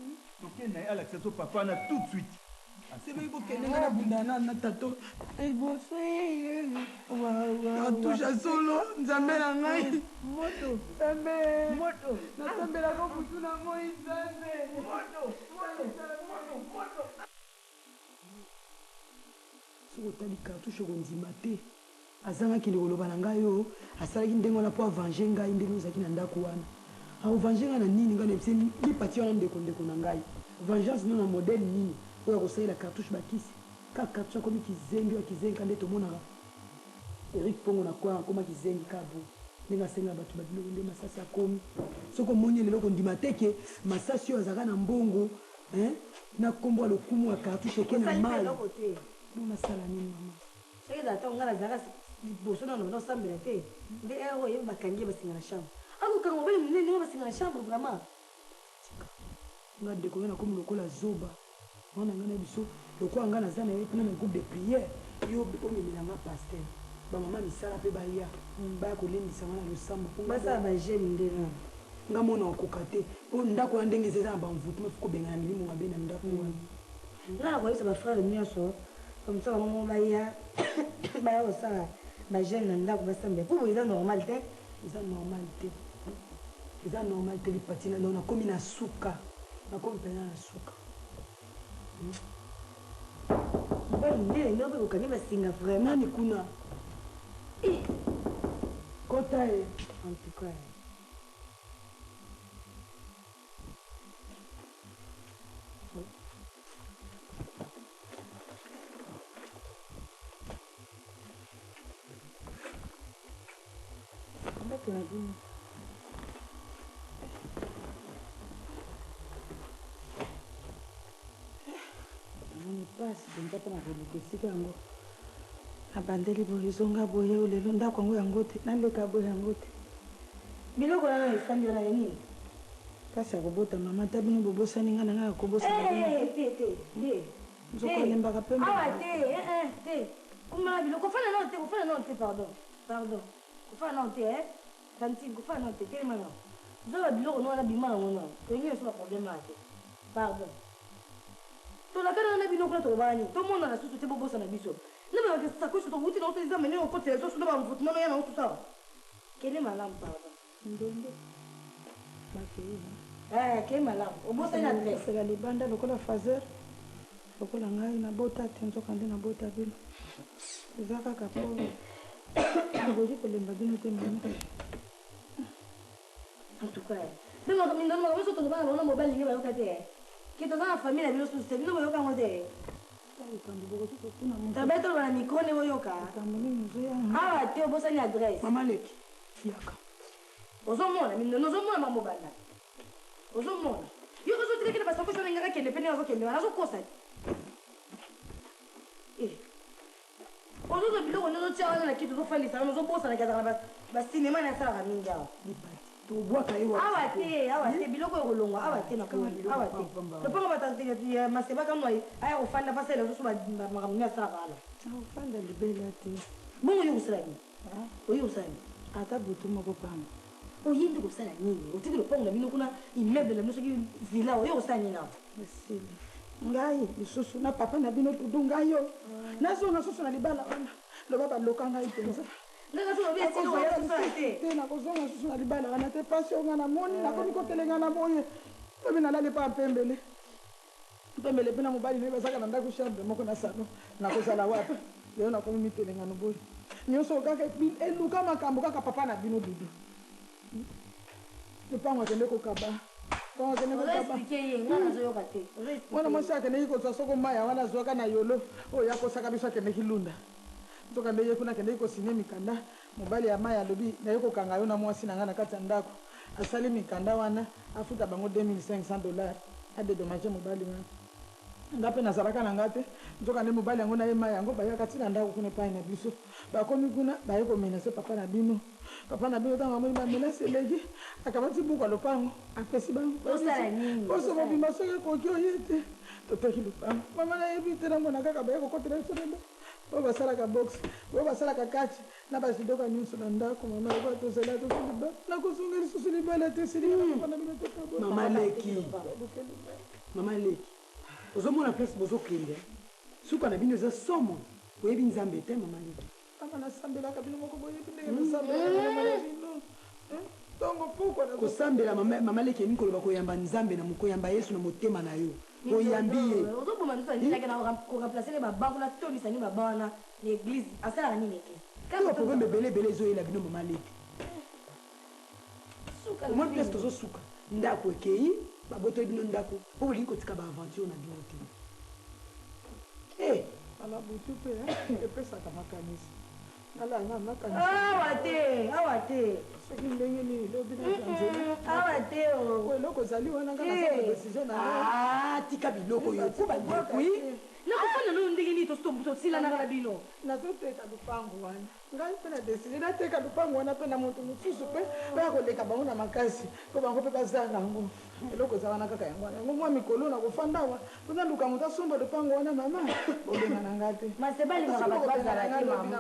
Tokenda à l'accès au papa na tout de suite. sebe kokende nga na bundana na tato atusha solo nzambe na ngai nasambelaka butu na moi nzambe soki otali kartushe kondima te azangaki likoloba na ngai oyo asalaki ndenge wana mpo avange ngai ndenge ozalaki na ndako wana aovange ngai na nini ngai nayebisi lipati wana ndeko na ngai vengeance no na modele nini oyo akosalela cartouche bakisi kaka cartouche akomi kizengi oyo kizengi ka nde tomonaka erik mpongo na kwara akoma kizengi kabo ndenge asenga bato babiloko nde masasi akomi soki omoni lelo kondima teke masasi oyo azalaka na mbongo na nkombo ya lokumu ya cartouche eke na mai nasala nini mama soki ezala ntango ngai nazalaka liboso nano nosambela te nde oyo bakangi basinga na chambre akokanga mobali monene ndenge basinga na chambre vraiment nga ndeko nga nakomi lokola zoba wana nga na biso lokola nga naza na ye mpena na groupe de priere yo omemelanga paster bamama misala mpe baya baya kolendisa nga na losambo basala bagene nde nga mona okoka te po ndako wana ndenge eza na bamvutu mafi kobengana milimo mabe na ndako wana nga na koyebisa bafrere nyonso comme ça bamamo baya kosala bagene na ndako basambela mpo boye eza normal te eza normal te eza normal te lipati na leo nakomi na suka nakomi mpena na suka mobali ndenge nde ope kokangi basinga vraiment nani kuna kota ye en tout cas pasi benza mpona koluka esika yango abandeli boye ezonga boye o lelo ndako yango yango te naleka boye yango te biloko nana efandi wana ya nini kasi ya kobota mama ta bino bobosani nga na nga ya kobosanzokolembaka pembe awa te kumala biloko kofana nao te pardon kofana nao te tantine kofana nao te telema nao zoba biloko no wana bima yango nao toyengi yoso baproblème aa te pardon tolakana na biloko na tolobani tomona na susu te bobosana biso nabaka sakoshi tokuti na oteza mene okotela soso na bamvutu nono ya na otusa kende malamu pardon ndende ke malamu obosani adresseka libanda lokola faser lokola ngai nabota te nzoka nde nabota bino eza kaka po okoki kolemba bino te mama entoutcas ndenge mindano biso tolobana bona mobali ndenge bayoka te ke toza na famille na bino susu te bino boyoka ngo te tabetoloba na micro nde boyoka awa te obosani adresse mama leki yaka ozomona mindano ozomona mamobanda ozomona yo ozotilekele basakosi wana ngaka kende pene azokende wana azokosa ozozo biloko nde ozotia wana na kiti ozofandisa wana ozobosana kazaka na basinema na asalaka mingi awa tobwaka ye awa te biloko ekolongwa awa te awa te lopango bato masebaka moi aya kofanda mpasi ele osusu makambo nde asalaka wana ofanda libela te bongo oyo kosala nini oyo kosala nini ata butu moko pamba oye nde kosala nini otiki lopango na bino kuna immeuble na bino soki villa oyo kosala nini awa esili ngai lisusu na papa na bino tudu ngai yo nazonga susu na libala wana loba baloka ngai mpenza te nakozonga susu na libala wana te pasi onga na moni nakomi kotelenga na boye lobi nalali pa mpembele mpembele mpe na mobali naye bazaka na ndako chambre moko na salon nakozala wapi lelo nakomi mitelenga no boye nyonso kaka eluka makambo kaka papa na bino dudu lopango akende kokaba wana mwasi akendeki kozwa soko maya wana azwaka na yolo oyo akosaka biso akendeki lunda nzoka nde ye kuna akendeki kosine mikanda mobali ya maya alobi naye kokanga yo na mwasi na ngai na kati ya ndako asali mikanda wana afuta bango $2500 adedomage mobali wana nga mpe nazalaka na nga te nzoka nde mobali yango na ye maya yango bayaka ntina ndako kuna epai na biso bakomi kuna baye komenase papa na bino ntango amoni bamenase eleki akamati buku ya lopango apesi bangoposo mobimba soki ekoki oye te toteki lopango mama nayebi te namona kaka baye kokotela biso na ndako oyo basalaka box oyo basalaka kati na basidoka nyonso na ndako mama eko tozela tosoliba nakosunga lisusu libala te silikapapa na bino mama leki ozomona place bozokende suka na bino eza somo oyebi nzambe te mama leki anga nasambelaka bino moko boyebi ndenge nasambelaka bino ntongo pokwa kosambela mama leki elingi koloba koyamba nzambe na koyamba yesu na motema na yo oyambi ye ozoboma biso andilaki na koremplace babango natonisani baba wana na église asalaka nini église oyo problème ebele ezoyela bino mama leki omoi place tozosuka ndako ekei babotoyi bino ndako mpo bolingi kotika baaventure na bino te alabutu mpe epesaka makanisi nalanga makanisi awa te soki ndenge nini lobi na nzela awa te eloko ezali wana nga nasala décision na tika biloko oyo kuba ndekui nakofanda no ndenge nini tosilanaka na bino nazoteka lupango wana ngai mpe na décision nateka lupango wana mpe na moto mosusu mpe baya koleka bango na makasi mpo bango mpe bazala yango eloko eza wana kaka yango wana yango mwa mikolo na kofanda awa mpona luka moto asomba lupango wana mama obenga na nga te na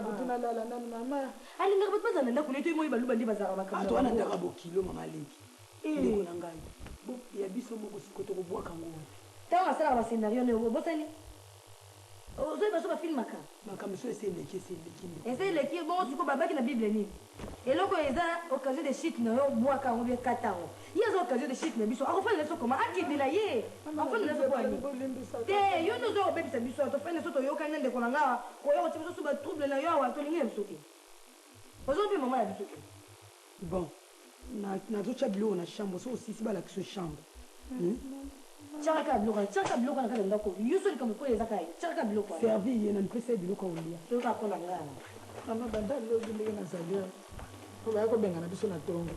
butu nalala nani mama alingaka bato bazala ndako neto emoyi baluba nde bazalaka bato wana ndaka bokilo mama leki ndeko na ngai ya biso moko siko tokobwaka ngo wana ntango asalaka bascenario ne obosani ozoyeba so bafilmaka makambo so eseleki eseleki bongo siko babaki na bible nini eloko eza occasion de chute na yo obwaka yango bie kata yango ye eza occasion de chute na biso akofanda so koma akendela ye akofanda so kwani te yo nde ozoya kobebisa biso tofanda so toyokani na ndeko na ngawa koya kotia biso so batrouble na yo awa tolingi na biso te ozobi mama ya biso te bon nazotya biloko na chambre so osisi balakisa chambre tiaka biloko na kala ndako yuso likambo koyo eza kaka tiaka biloko servi ye na nipesa biloko olia soki akola ngana mama banda lobi ndenge nazali awa po baya kobengana biso na ntongo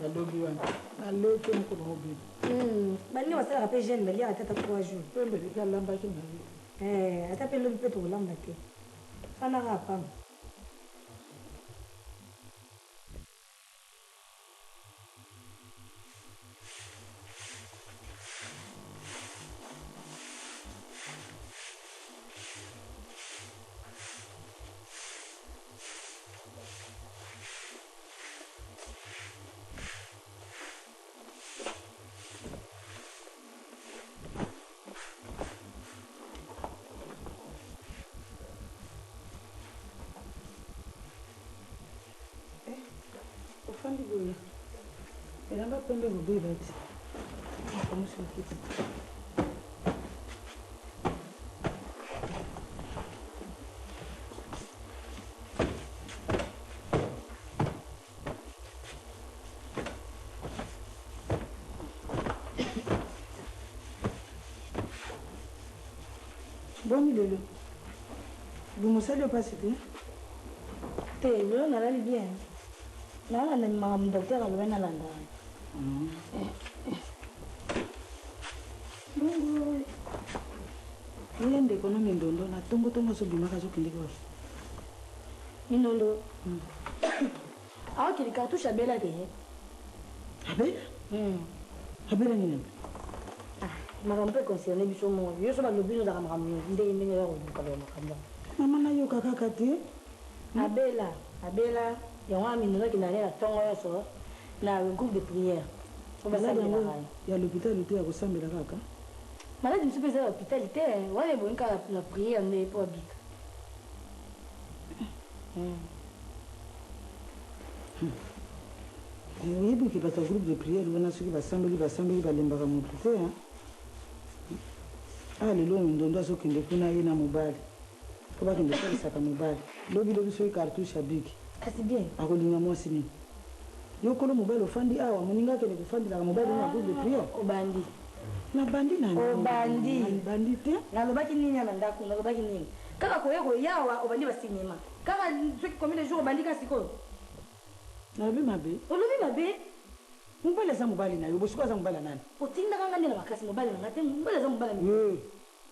ya lobi wana nalete mokolo mobili balingi basalaka mpe jeune baliaka te ata 3 jours mpe mbeleki alambaki na ye ata mpe lobi mpe tokolamba te fanaka apamba ofandi boye elanga pembe boboye bati amusokiti boni lelo bomosali opasi te te lelo nalali bien nalanda makambo docteur alobi nalanda bongo ye ndeko no mindondo na tongotongo azobimaka azokendeki wapi mindondo awakili cartouche abela te abela abela nini makambo mpe concerne biso mo yo so balobi nozaka makambo ndenge ndenge ya koluka ba makambo mama nayoka kaka te abela yango wana mindozaki na ne na ntongo nyonso na groupe de prière ya l'hôpital te ya kosambela kaka maladi mosu mpe eza ya hôpital te wana ebongi kaka na prière nde mpo abika oyebi ke bato ya groupe de prière wana soki basambeli balembaka motu te lelo mindondo azokende kuna ye na mobali po bakende osalisaka mobali lobi soki cartouche abiki kasi bien akolinga mwasi nini yo kolo mobali ofandi awa moninga akende kofandelaka mobali na groupe de prière obandi nabandi nabandi te nalobaki nini na ndako nalobaki nini kaka koya koyawa obandi basinema kaka soki combien de jours obandi ka sikoyo nalobi mabe olobi mabe mobali aza mobali na yo bosiko aza mobali ya nani otindaka nga nde na makasi mobali nanga te mobali aza mobali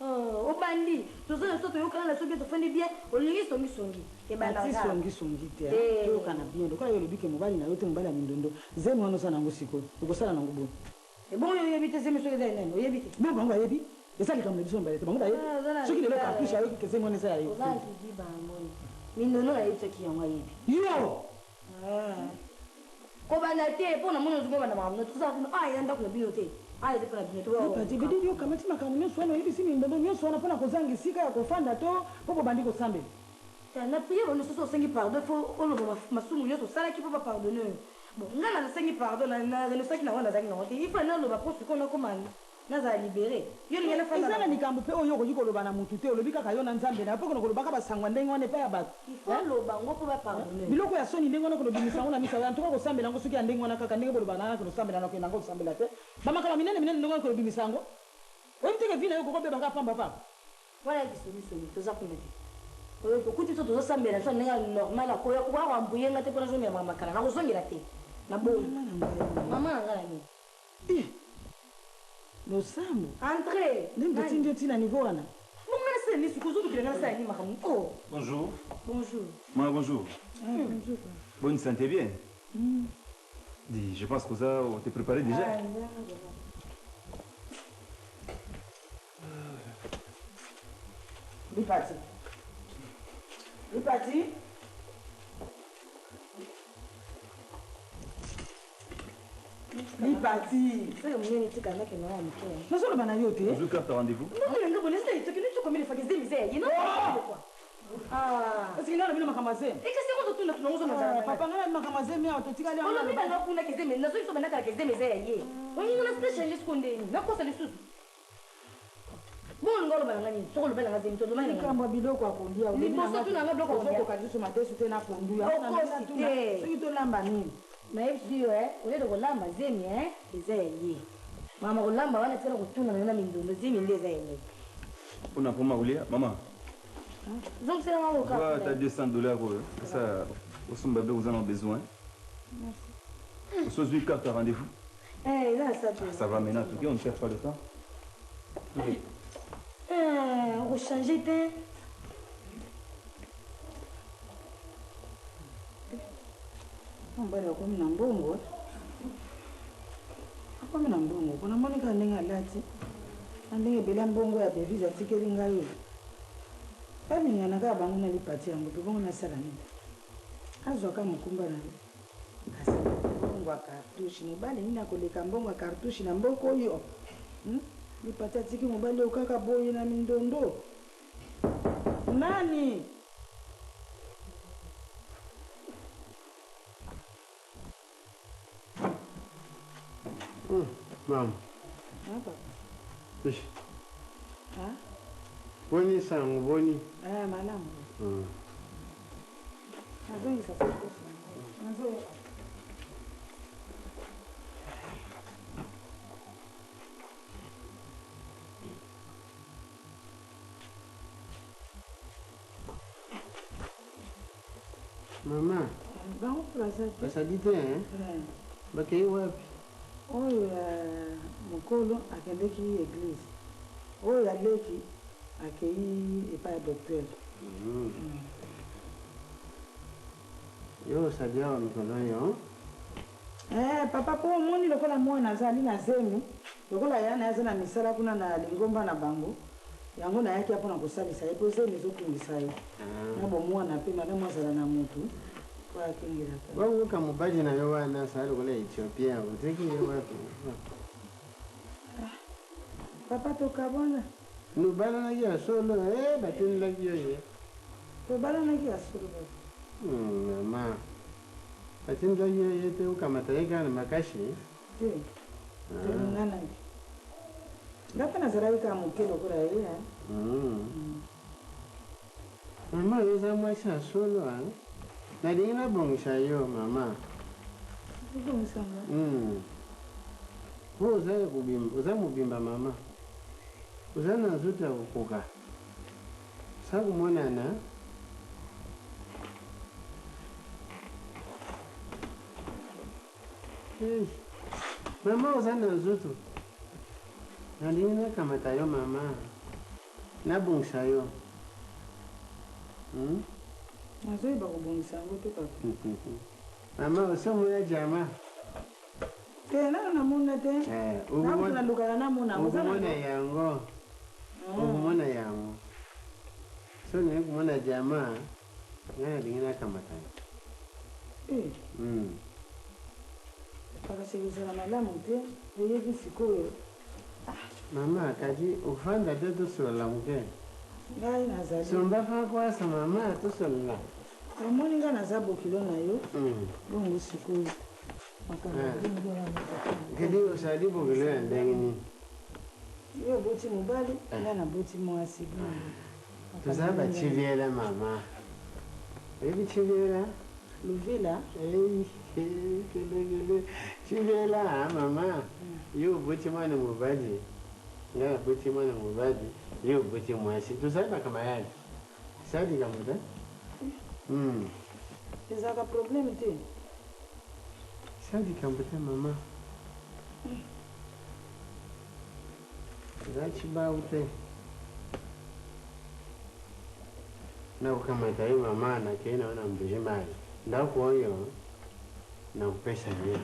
obandi toza so toyokana na soki tofandi bien olingi songisongi ebandasongisongi te toyokana bien lokola yo olobi ke mobali na yo te mobali ya mindondo zemi wana osala nango sikoyo okosala nango boni ebongo yo oyebi te zemi soki eza enene oyebi te me bango bayebi eza likambo na biso mibale te bango bayebi soki lelo cartouche ayoki ke zemi wana eza ya yo ozalaki bamoni mindondo nayebi soki yango ayebi yo kobanda te mpo na moni ozokobanda makambo tozala kuna ya ndako na bino te ale tepona bino pati bedi yo kamati makambo nyonso wana oyebi si mindondo nyonso wana mpona kozanga esika ya kofanda to mpo bobandi kosambela na priere ono soso osengi pardon fo oloba masumu nyonso osalaki mpo bapardonne oyo bon nga na nasengi pardon narenosaki nango nazalaki nango te ifo naloba mpo sikoyo nakoma nazala libere yo lingi eza na likambo mpe oyo okoki koloba na motu te olobi kaka yo na nzambe na mpo kono kolobaka basangwa ndenge wana epai ya bato ifo oloba ngo mpo bapardonne biloko ya soni ndenge wana kolobimisa yango na misa antoka kosambela yango soki ya ndenge wana kaka ndenge bolobaka nana kolosambela na kokenda yango kosambela te bamakaba minene minene ndenge wana kolobimisa yango oyebi teke vi na yo kokobebaka pamba pamba wana bisomisoni toza kuna te okuti biso tozosambela so ndenge normal akoya kowakwambuyenga te mpo nazongela makala nakozongela te naboyi mama nanga na nini losambo entre nde mpe ndio ntina niveau wana mongana sala misu kozolukila ngana sala ni makambo o Bonjour. bonjour Moi, bonjour. bonjour Bonne santé bien. Dis, je pense que ça, on t'est préparé déjà. Lipati. Lipati. Lipati. saka munene tika ndake na wa mke nazoloba na yo te Bonjour, carte rendez-vous. ndokolenga bonesa itoki nichokomele fakize miseye yino kwa parce que nana bino makambo aze ekasi yango totunda tunango zona papa ngana makambo aze me totikali olobi banga kuna kizeme nazo iso bandaka kizeme zaya ye ongingo na station liskondeni nakosa lisusu bongo oloba nanga nini soko oloba nanga zemi todoma nanga likambo ya biloko ya kondia liboso tu nanga biloko ya kondia ozokoka lisusu matesu te na pondu okosi te soki tolamba nini nayebi siyo olede kolamba zemi eza ya ye mama kolamba wana tikala kotuna nanga na mindondo zemi nde eza ya ye On a pour Maroulia. Maman, zongisela mama vois, oka t'as $200. Ça, au Sumbabe, vous en avez besoin. Au Sozui, carte rendez-vous. eza ça te Ça va maintenant, en tout cas, on ne perd pas de temps. Oui. okochange te mbali akomi na mbongo akomi na mbongo kuna monika ndenge alati na ndenge ebele mbongo ya devise atikeli ngai oyo bamingana kaka bango na lipati yango mpe bongo nasala nini azwaka mokumba na ye asala mbongo ya kartushe mobali nini akoleka mbongo ya kartushe na mboka oyo lipati atiki mobali oyo kaka boye na mindondo nani Mama. Apa? Ish. Ha? Boni sangu boni. Malamu. Nazongisa nazo Mama. bango plaza te Basadi te bakei wapi? oyo ya mokolo akendeki église oyo ya leki akei epai ya docteur Yo osadi awa mikolo yo. papa mpo omoni lokola mwana azali na zemi lokola ya na ye aza na misala kuna na lingomba na bango yango nayaki ya mpona kosalisa ye mpo zemi ezokungisa ye na bomwana mpe malamu azala na motu po akengelaka Wanguka mobali na yo wana sa lokola Ethiopia oteki ye wapi? papa tokabona Nubalanaki ya solo batindelaki yo ye. tobalanaki ya solo Mama. Batindelaki yo ye te okamata ye kaka na makashi. te tolinganaki nga mpe nazalaki kaka moke lokola ye Mama oyo oza mwasi ya solo nalingi nabongisa yo mama. obongisanga Po oza mobimba mama. Oza na nzoto ya kokoka. Sa komonana mama oza na nzoto. Nalingi nakamata yo mama. Nabongisa yo. nazoyeba kobongisa yango te papa Mama osomona jama. te nano namona te nakutu nalukaka namona okomona yango. Okomona yango. So naye komona jama nga nalingi nakamata yo. akasekisela malamu te oyebi sikoyo Mama, kadi ufanda te tosola muke. Ngai nazali. Somba fa kwasa mama tosola. Omoni nga naza bokilo na yo. Bongo sikoyo. Kadi osali bokilo ya ndenge nini? Yo boti mobali, nga na boti mwasi. Tuzaba chiviela mama. Ebi chiviela? Luvila? Chiviela mama. Yo boti mwana mobali. Nga boti mwana mobali. Yo boti mwasi. Tuzaba kama yale. Sadi kamuta? Ezaka problème te. Sadi kamuta mama. Zachiba ute. Na ukamata hiyo mama na kena wana mbujimali. Nda kuonyo na kupesa hiyo.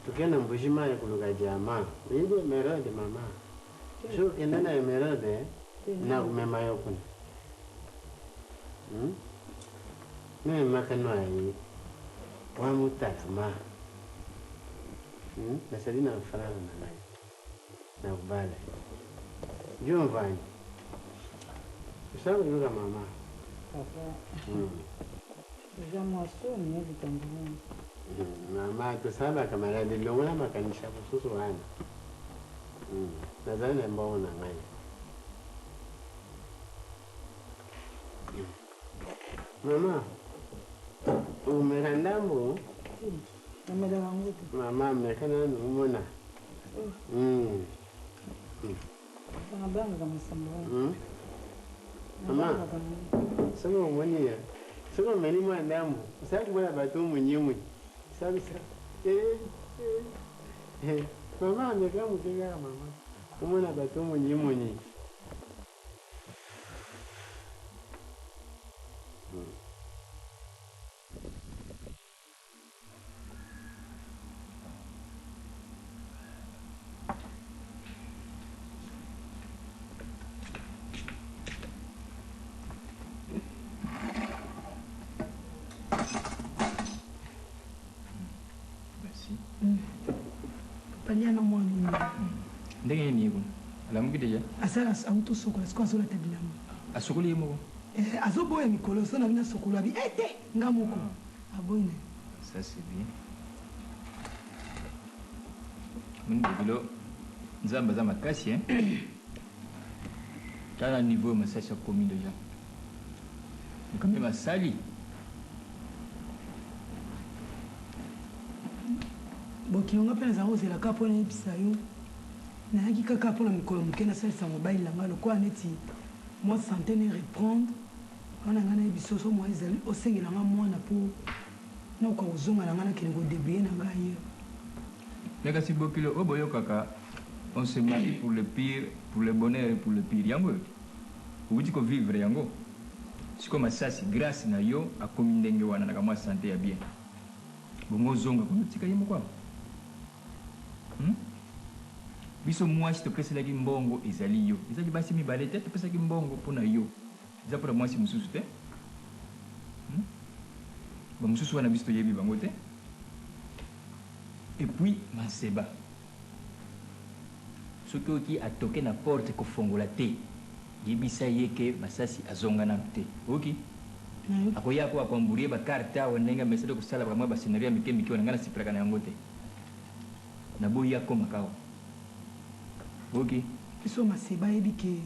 Tukena mbujimali kuluka jamaa. Ile merode mama. So kenda na merode na kumema yokuni. Mimi makanwa hii. Wa mutakama. Nasali na mfanana na naye. Na kubale. Njoo mfanye. Usawa yuka mama. Papa. Déjà moi seul ni hivi tambulani. Mama tusaba kama radi longola makanisha kususu wana. Nadhani ambao na ngai. Mama. Umerandambo? Namela wangu. Mama mekana numona. Banga kama sambao. Mama. Sasa umoni. Sasa meni mwandamu. Sasa kubona batu munyimu. Sasa mama ameka mutega mama. Umona batu munyimu ni. Paliana mwani. Ndenge ni yego. Alamu kideja. Asala auto sokola siko azola tabilamu. Asokoli yemo. Azoboya mikolo sona bina sokola bi ete ngamuko. Aboine. Ça c'est bien. Muni bilo nzamba za makasi hein. Tana niveau masasa komi déjà. Quand même asali. Bokionga mpe nazango ozelaka mpo nayebisa yo nayaki kaka mpo na mikolo moke nasalisa mobali nanga lokola neti mwa sante ne reprendre wana ngai nayebisa so mwa ezali osengelanga mwana mpo nakoka kozonga na ngai nakende kodebrie na ngai ye. Mais kasi bokilo oboyo kaka on se marie pour le pire, pour le bonheur et pour le pire. Yango ubuti ko vivre yango. Siko masasi grâce na yo akomi ndenge wana na kama santé ya bien. Bongo zonga ko tika yemo kwa. Biso mwasi topeselaki mbongo ezali yo. Ezali basi mibale te topesaki mbongo mpona yo. Eza mpona mwasi mosusu te. Bamosusu wana biso toyebi bango te. Et puis maseba. Soki oki atoke na porte kofongola te. Yebisa ye ke masasi azonga nanu te. Oki? Akoya ko akwamburie bakarte awa ndenge amesede kosala bakamwa bascenario ya mike mike wana ngai nasepelaka na yango te. Naboyi akoma kawa. Ok. Biso maseba yebi ke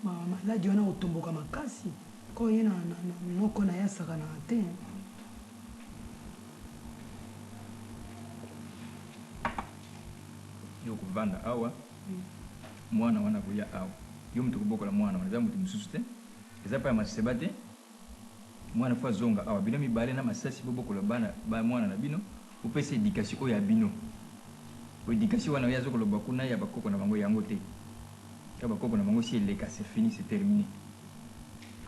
maladi wana otomboka makasi ko ye na noko na yasaka na te. Yo kuvanda awa mwana wana koya awa yo mutu kobokola mwana wana eza mutu mosusu te eza pa ya maseba te mwana fo azonga awa bino mibale na masasi bobokola bana mwana na bino opesa éducation oyo ya bino éducation wana oyo azokoloba kuna ya bakoko na bango yango te ya bakoko na bango si eleka c'est fini c'est terminé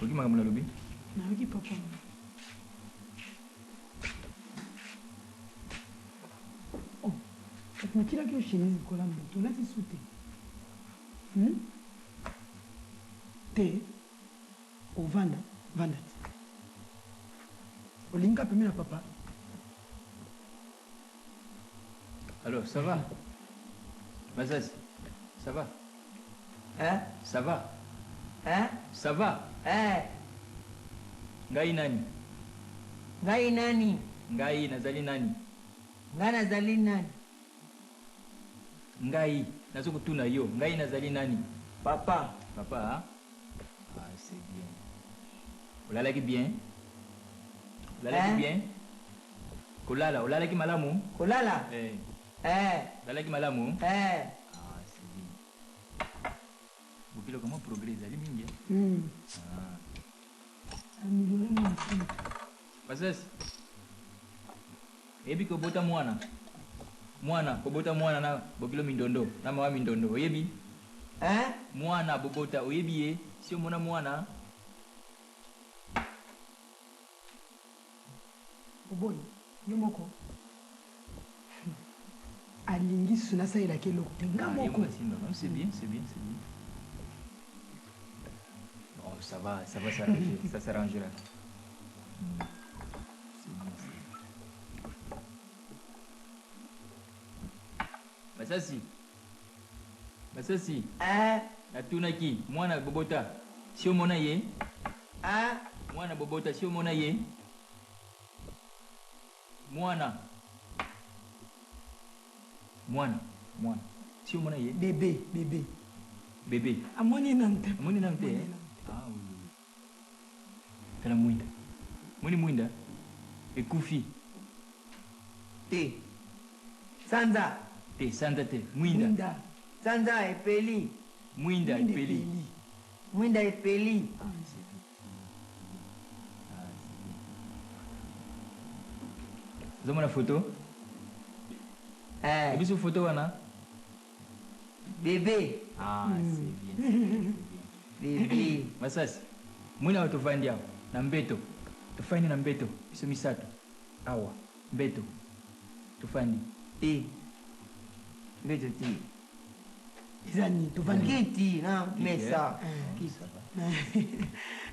koki makambo nalobi nayoki papa nakilaki yo chemise likola moto olati su te te ovanda vanda te olinga pembe na papa Alors, ça va? Mazas, ça va? Hein? Ça va? Hein? Ça va? Ngai nani? Ngai nani? Ngai nazali nani? Ngai nazali nani? Ngai, nazokutuna yo. Ngai nazali nani? Papa. Papa, hein? Ah, c'est bien. Olalaki bien? Olalaki bien? Kolala, olalaki malamu? Kolala? Olalaki malamu? Ah, c'est bien. Bokilo comment progrès ezali mingi? Basasi. Ebi kobota mwana. Kobota mwana na bokilo mindondo, na mawa mindondo. Oyebi? Mwana bobota oyebi ye, si omona mwana. Oboni, yo moko. Alingi suna saelaki eloko nga moko. C'est bien, c'est bien, c'est bien. Bon, ça va s'arranger, ça s'arrangera. C'est bien, c'est bien. Basasi. Natunaki, mwana bobota, si omona ye? Mwana bobota, si omona ye? Mwana. Si omona ye? Bébé. Amoni namte. Ah oui. Kana mwinda. Mwinda. Ekufi. Te. Sanza. Te, sanza te. Mwinda. Sanza epeli. Mwinda epeli. Mwinda epeli. Ah, c'est bien. Zomona photo? Ebiso photo wana? Bébé. Ah, c'est bien. Bébé. Masasi. Mwina watufandi hapo. Na mbeto. Tufandi na mbeto. Biso misato. Awa. Mbeto. Tufandi. Mbeto ti. Izani tufandi. Kiti na mesa.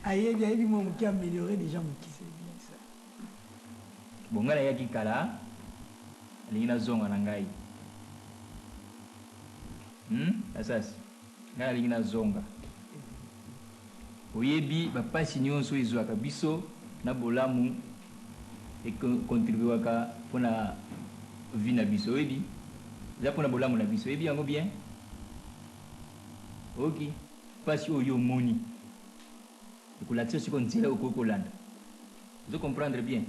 Ayebi mo muki améliorer déjà muki c'est bien ça. Bongala yaki kala. Lingina zonga na ngai. Asasi. Ngala lingina zonga. Oyebi bapasi nyonso ezwaka biso na bolamu e contribuaka pona vie na biso oyebi. Za pona bolamu na biso oyebi yango bien. Ok. Pasi oyo moni. Ekolakisa siko nzela okokolanda. Vous comprendre bien?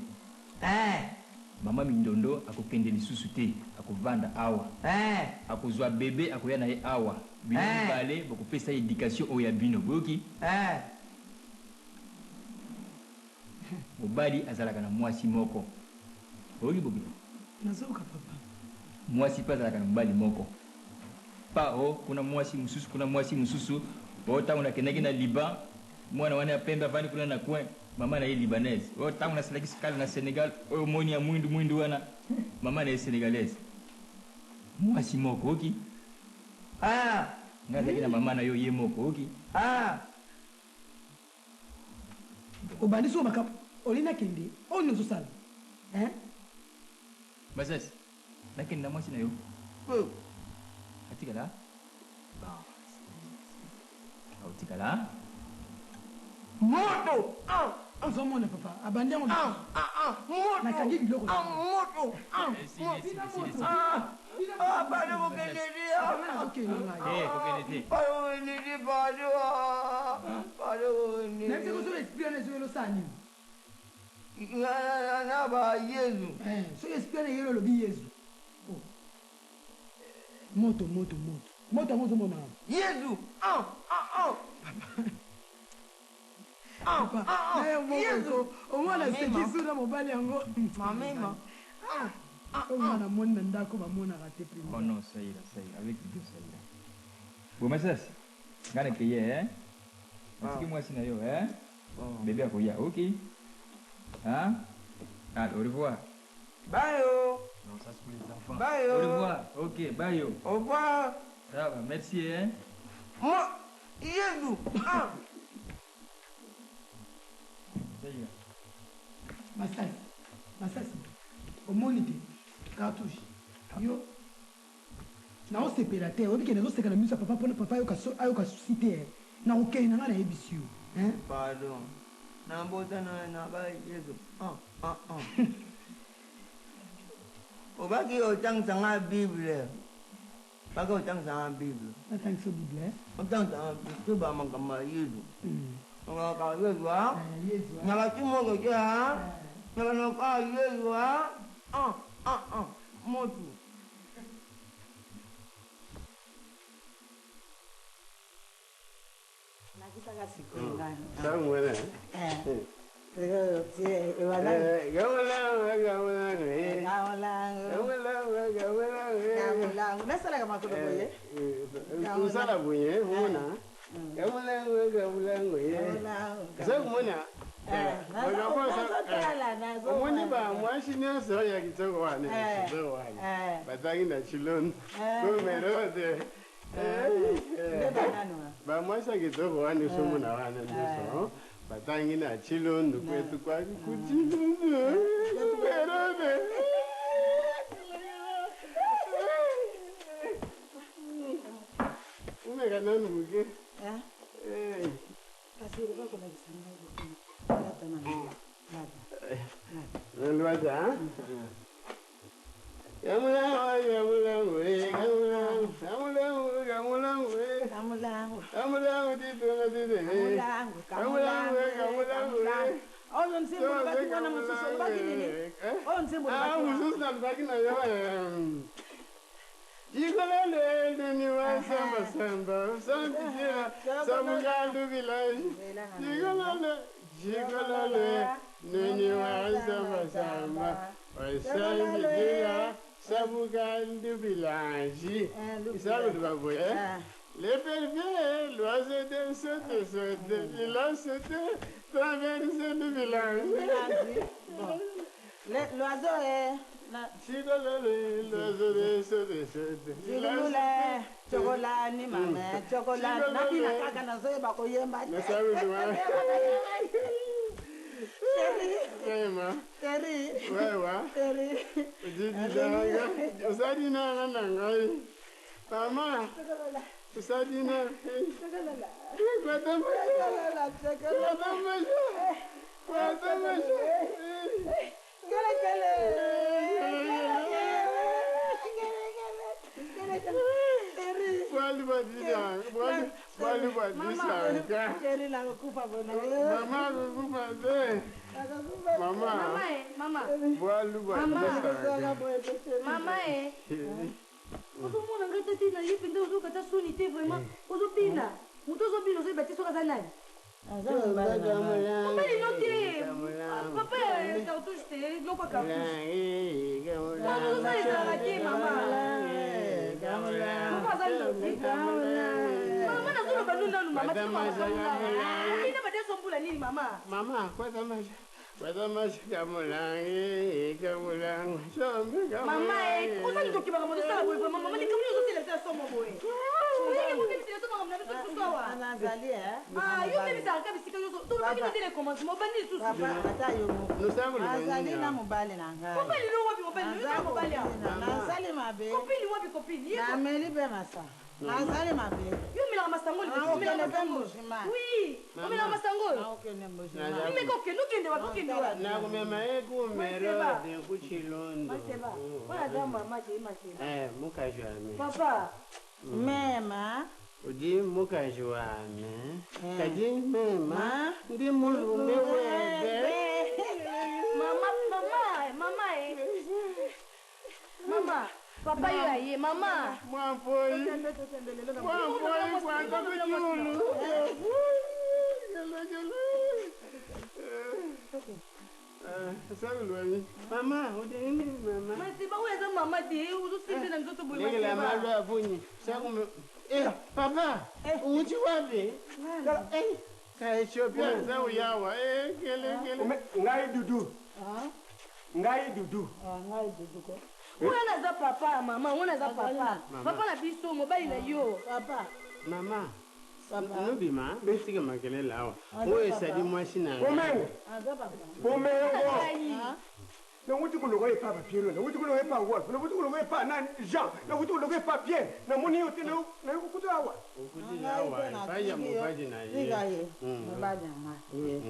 Mama mindondo akokende lisusu te akovanda awa akozwa bebe akoya na ye awa bino mibale bokopesa éducation oyo ya bino boyoki mobali azalaka na mwasi moko oyoki bokilo nazoka papa mwasi mpe azalaka na mobali moko pa kuna mwasi mususu otango nakendaki na Liban mwana wana ya pembe avandi kuna na coin mama na ye libanaise oyo ntango nasalaki sikale na Sénégal oyo moni ya mwindu wana mama na ye sénégalaise mwasi moko oki nga azalaki na mama na yo ye moko oki obandisi oyo makambo olina kende oyo nyonso osala basasi nakende na mwasi na yo atikala aotikala moto ozomona papa abandi yango nakangi biloko bana kokendenayekosola espione ezo elosala nini na bayezu soki espione yelo olobi yezu moto yango ozomona yezu omwana sekisu na mobali yango mamema omwana moni na ndako bamonaka te oh non ça ira avec Dieu ça ira bon mais ça ngana keye atiki mwasi na yo bébé akoya ok au revoir bye non ça c'est pour les enfants bye au revoir ok bye au revoir ça va merci moi yezu masasi omoni te cartouche yo naosepela te oyebi ke nazoseka na miso ya papa mpona papa ayoka susi te nakokende na ngai nayebisi yo pardon nabotana na bayesu obaki otangisanga bible baki otangisanga bible natangisa bible otangisanga bible bamakambo ya yesu okaka yesu a nyabakimoko te a nyabanoka yesu a motu usala bunye huna gamulango ye sakumona omoni ba mwashine so ya kitoko wane kitoko wane bataki na chilon kumerode ba mwasha kitoko wane somona wane ndiso batangi na chilondo kwetu kwa kuchilondo kumerode umeka nani muke Lwata Jikolale ni wa samba samba sambira samugandu village Jikolale ni wa samba samba sambira samugandu village Isalu de baboye les pervers l'oiseau de saute il a sauté traversé le village L'oiseau est chocolat ni mama chocolat na pina kaka na zoe ba koyemba Teri wewa jijidanga usadina nanangai mama usadina ozomona ngai tati na ye mpenza ozokata soni te vraiment ozobina moto ozobina ozoyeba te soki aza nani mobali no te papa ya cartouche te loko cartouche ozosala ezalaka te mama papa aza lotika mama nazoloba nu nanu mama ina badesombula nini mama Badamash kamulangi mama ozali tokibaka moto esala boye vraiment mama likamuni ozotelesa somo boye yo bebisaka bisika nyonso tolobaki notele commencement obandi lisusuazali na mobali na ngai wapi mobali nazali mabe kopini wapi kopini nameli mpe masa nazali mabe yo omelaka masango oui omelaka masango imeka okende okende wapi okende wapi nakumema ekumerode kuchilondo wana mama mukajwame papa mema udi mukajwame kadi mema ndi mulume webe mama papa yo aye mama mwampoi kwanta kuchulu Saulwani. Mama, udini mama. Masiba uweza mama di, uzusinde na mtoto boy. Lege la malo afunyi. Sakume. Papa, uchi wapi? Ka Ethiopia za uyawa. Kele. Ngai dudu. Ngai dudu. Ngai dudu ko. Wana za papa, mama, wana za papa. Papa na biso mobile na yo. Papa. Mama. Nubima, besika makelela awa. Owe sadi mwashina. Komengo. nakuti kuloka epa bapiero nakuti kuloka epa wolf nakuti kuloka epa na Jean nakuti kuloka epa Pierre namoni yote na kukutu awa ukuti awa fanya mubaji na ye Ikaye mubaji na ye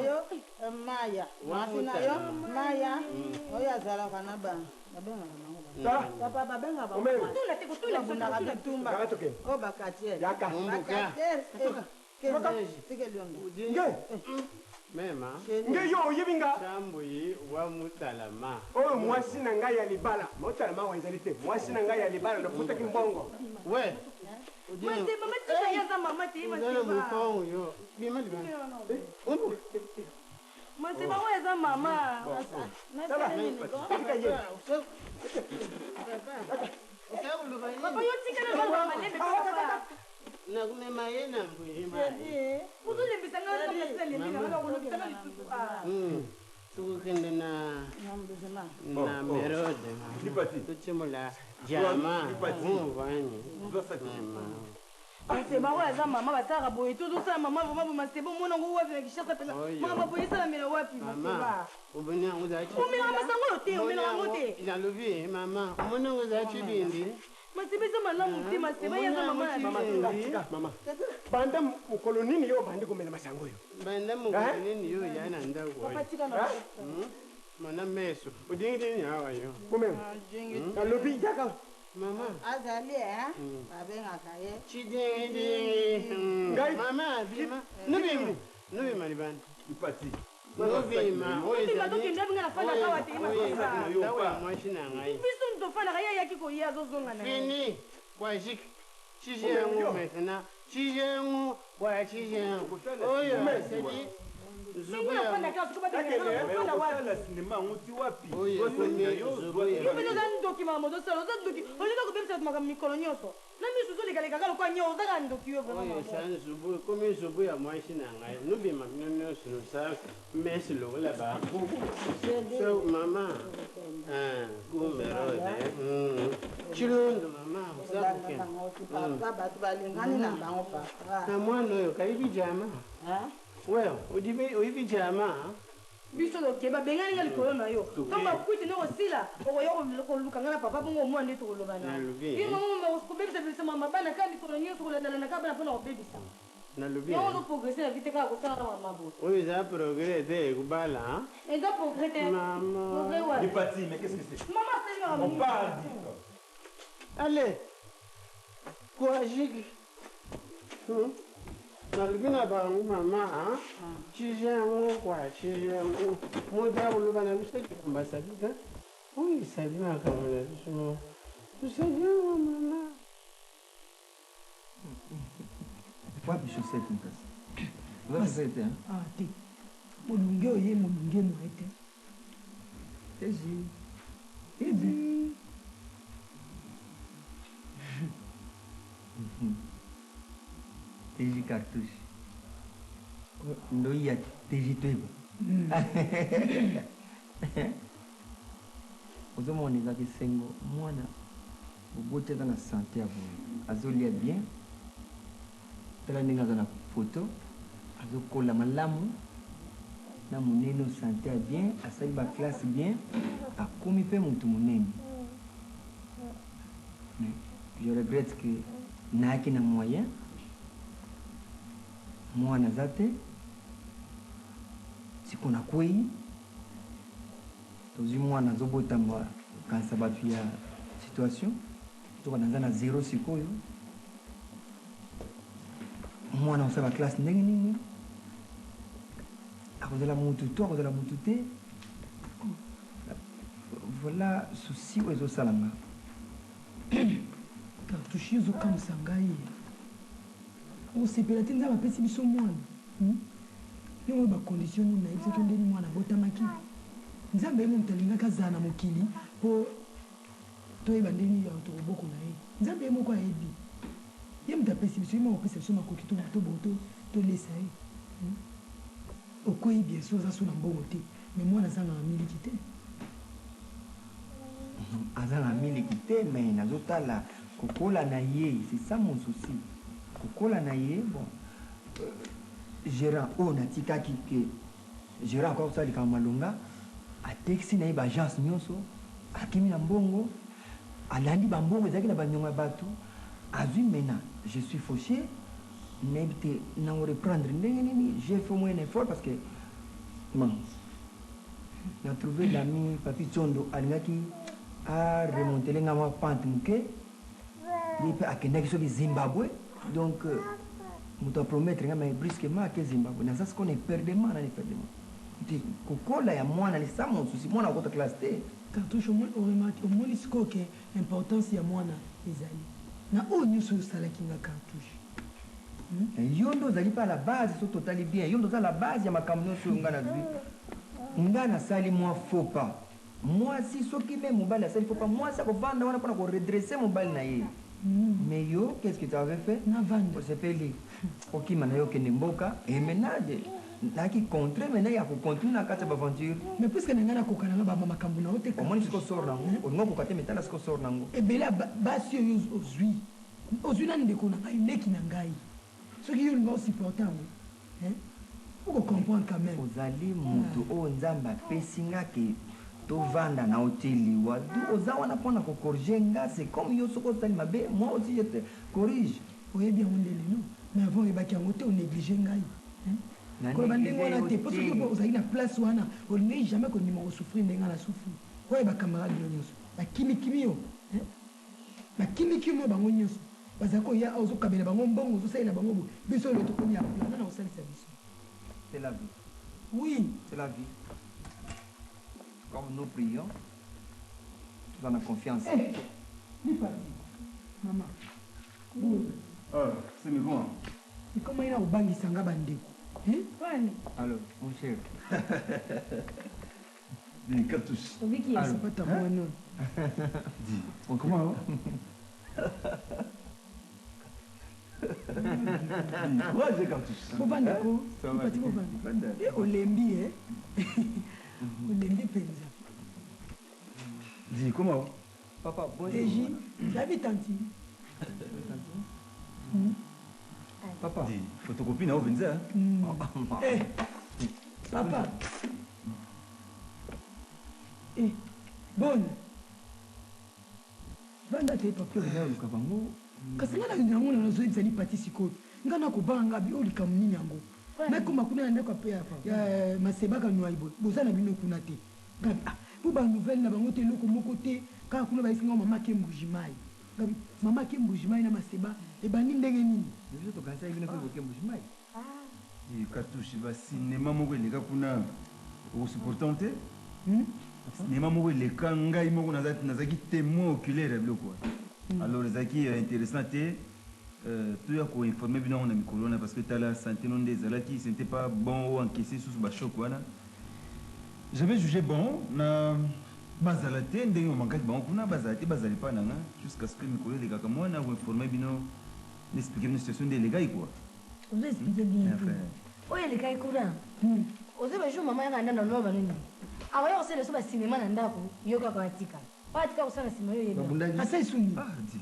yo Maya mafina yo Maya oyazala kana ba babenga ba papa babenga ba kutula bunda katumba o bakatiel mema nge yo yebinga chambuyi wa mutalama oyo mwasi na ngai ya libala mutalama wa ezali te mwasi na ngai ya libala nafuta kimbongo we Mate mama tika yaza mama te uzana mfongo yo bima libana Mate ba weza mama na tala nini ko Papa yo tika na mama lebe papa na kumema yena mbuyima uzule bisanga kama sile lina wala kulukana lisusu tukukende na merode tuchimula jama muvanye Ase ba weza mama bataka boye tuzu sa mama mama masebo mona ngo wapi kishaka pela mama boye sala mena wapi mama ubuni yangu za chi umela masango yote umela ngote ina lobi mama umuni yangu za chi bindi masibisa malamu te maseba yaza mama mama banda mukolonini yo bandi kumela masango yo banda mukolonini yo yana ndagwa papa tika na mana meso udingini hawa yo kumela alobi jaka mama azali babenga kaye chidingi mama bima nubi malibana ipati nubima Nubima toki ndabi ngana fana kawa te ima kisa dawa mwashina ngai biso ntofana kaya yaki ko yazo zonga na fini kwa jik chijengu maintenant chijengu kwa chijengu oyo sedi Zubuya fana kawa tukuba de fana wapi sinema nguti wapi oyo Yo bino zan doki mama do salo zan doki olika ko bemsa tuma kam mikolo nyoso na misu zo lekale kakalo kwa nyo zaka ndoki yo vraiment oyo san zubu komi zubu ya mwashina ngai nubima nyo sunu sa mesi lo la ba so mama kumerode chilundo mama usabuke batu balingani na bango papa na mwana oyo kaibi jama wewe uyibi jama biso lo keba bengani ngali ko na yo kama kwiti no sila o yo ko luka ngala papa bongo mo ande to lo bana yo mama ko bebisa bisa mama bana kandi ko nyo so la na kabana pona o bebisa na lubi yo no progresser vite ka ko sala mama bo oyo za progresser kubala et donc progresser maman il parti mais qu'est-ce que c'est maman c'est on parle allez quoi jig nalibina bangu mama chijengu kwa chijengu moja ulubana bisaki kumbasabika uyi sabina kamana bisho tusajewa mama wapi chaussette mkasi chaussette hein te molunge oye molunge moete ezi teji cartouche ndoi ya teji twebo ozomona ezaka esengo mwana oboti aza na sante ya boye azolia bien tala ndenge aza na foto azokola malamu na monene osante ya bien asali baklasse bien akomi mpe motu monene je regrette que nayaki na moyen mwana aza te siko nakwei tozwi mwana azobotama kanisa bato ya situation toka naza na zero sikoyo mwana osala baklasse ndenge nini akozala mutu to akozala mutu te voilà souci oyo ezosalanga kartushe ezokamwisa ngai osepela te nzambe apesi biso mwana ndenge bakondition nini nayebi soki ndeni mwana abotamaki nzambe ye moto alingaki azala na mokili mpo toyeba ndeni ya tokoboko na ye nzambe ye moko ayebi ye moto apesi biso ye moko apesa biso makoki tolesa ye okoyi bien sûr aza so na mbongo te mais mwana azanga na miliki te aza na miliki te mais nazotala kokola na ye c'est ça mon souci kokola na ye bon gérant oyo natikaki ke gérant encore ça likambo malonga atekisi na ye baagence nyonso akimi na mbongo alandi bambongo ezalaki na banyongo ya bato azwi mena je suis fauché nayebi te nango reprendre ndenge nini j'ai fait moyen effort parce que bon na trouvé l'ami papi tsondo alingaki aremontele nga mwa pante moke ye mpe akendaki soki zimbabwe donc moto apromettre nga mai brusquement ake zimbabwe naza sikoyo na eperdement nani eperdement te kokola ya mwana lesa mosusi mwana akota classe te cartouche omoni sikoyo ke importance ya mwana ezali na oyo nyonso osalaki nga cartouche yo ndo ozali mpe à la base so totali bien yo ndo oza la base ya makambo nyonso oyo nga nazwi nga nasali mwa faux pas mwasi soki me mobali asali faux pas mwasi akovanda wana mpona koredresse mobali na ye mais yo qu'est-ce que tu avais fait osepeli okima na yo okende mboka e menage naki contre mena ya kocontinue na kati ya baventure mais puiske na ngai nakoka nanga bama makambo na yo te omoni siko sor nango olingi okoka te metala siko sor nango ebele basi oyo ozwi nani ndeko na ngai leki na ngai soki yo olinga osupporte yango okocomprendre quand même ozali moto oyo nzambe apesi nga ke tovanda na oteliwa du oza wana mpona kokorige nga c'est comme yo soki osali mabe moi aussi je te corrige oyebi yango nde lelo mais avant oyebaki yango te onéglige ngai koloba ndenge wana te po soki ozali na place wana olingei jamais kondima kosouffrir ndenge na souffrir oyo bacamarade yo nyonso bakimikimi yo bakimikimi yo bango nyonso bazalaki oya ozokabela bango mbongo ozosalela bango boye biso oyo tokomi ya plana na kosalisa biso c'est la vie oui c'est la vie comme nous prions nous en avons confiance maman c'est mes bons ekoma ina kobangisa nga bandeko alors mon cher Dis, cartouche. C'est pas ta moi non. Dis, comment Ouais, j'ai cartouche. Bobanda ko. Pati bobanda. Et olembi olembi penza. Dis, comment Papa, bonjour. Eji, j'habite tanti. Papa. Dis, photocopie na ovenza. Eh. Papa. Eh, bonne. Vanda te papier oyo luka bango. Kasi nga na yango na zo ezali pati sikoyo. Nga na kobanga bi olika munini yango. Na kuma kuna ndeko apea ya masebaka nywa ibo. Boza na bino kuna te. Ngabi ah, po ba nouvelle na bango te loko moko te. Ka kuna ba isinga mama ke mbujimai. Ngabi mama ke mbujimai na maseba e bani ndenge nini? Ndio to kanisa hivi na kwa ke mbujimai. Dis, cartouche ba cinéma moko eleka kuna au supportante. Cinéma moko eleka ngai moko nazaki témoin oculaire ya biloko. Alors ezalaki intéressant te toya koinforme bino na mikolo wana parce que tala santé non ezalaki ce n'était pas bon ou encaissé sous bachoc wana. J'avais jugé bon na bazala te ndenge omankaki bango kuna bazala te bazali pa nanga jusqu'à ce que mikolo elekaka mwana koinforme bino n'expliquer une situation de legai quoi. On doit expliquer bien. Oh, il est quand même on sait pas jour maman yana ndana no banini. Awa yo sele so ba cinéma na ndako yoka kwa tika. Patika usana cinéma yo yeba. Asa isuni. Ah, dis.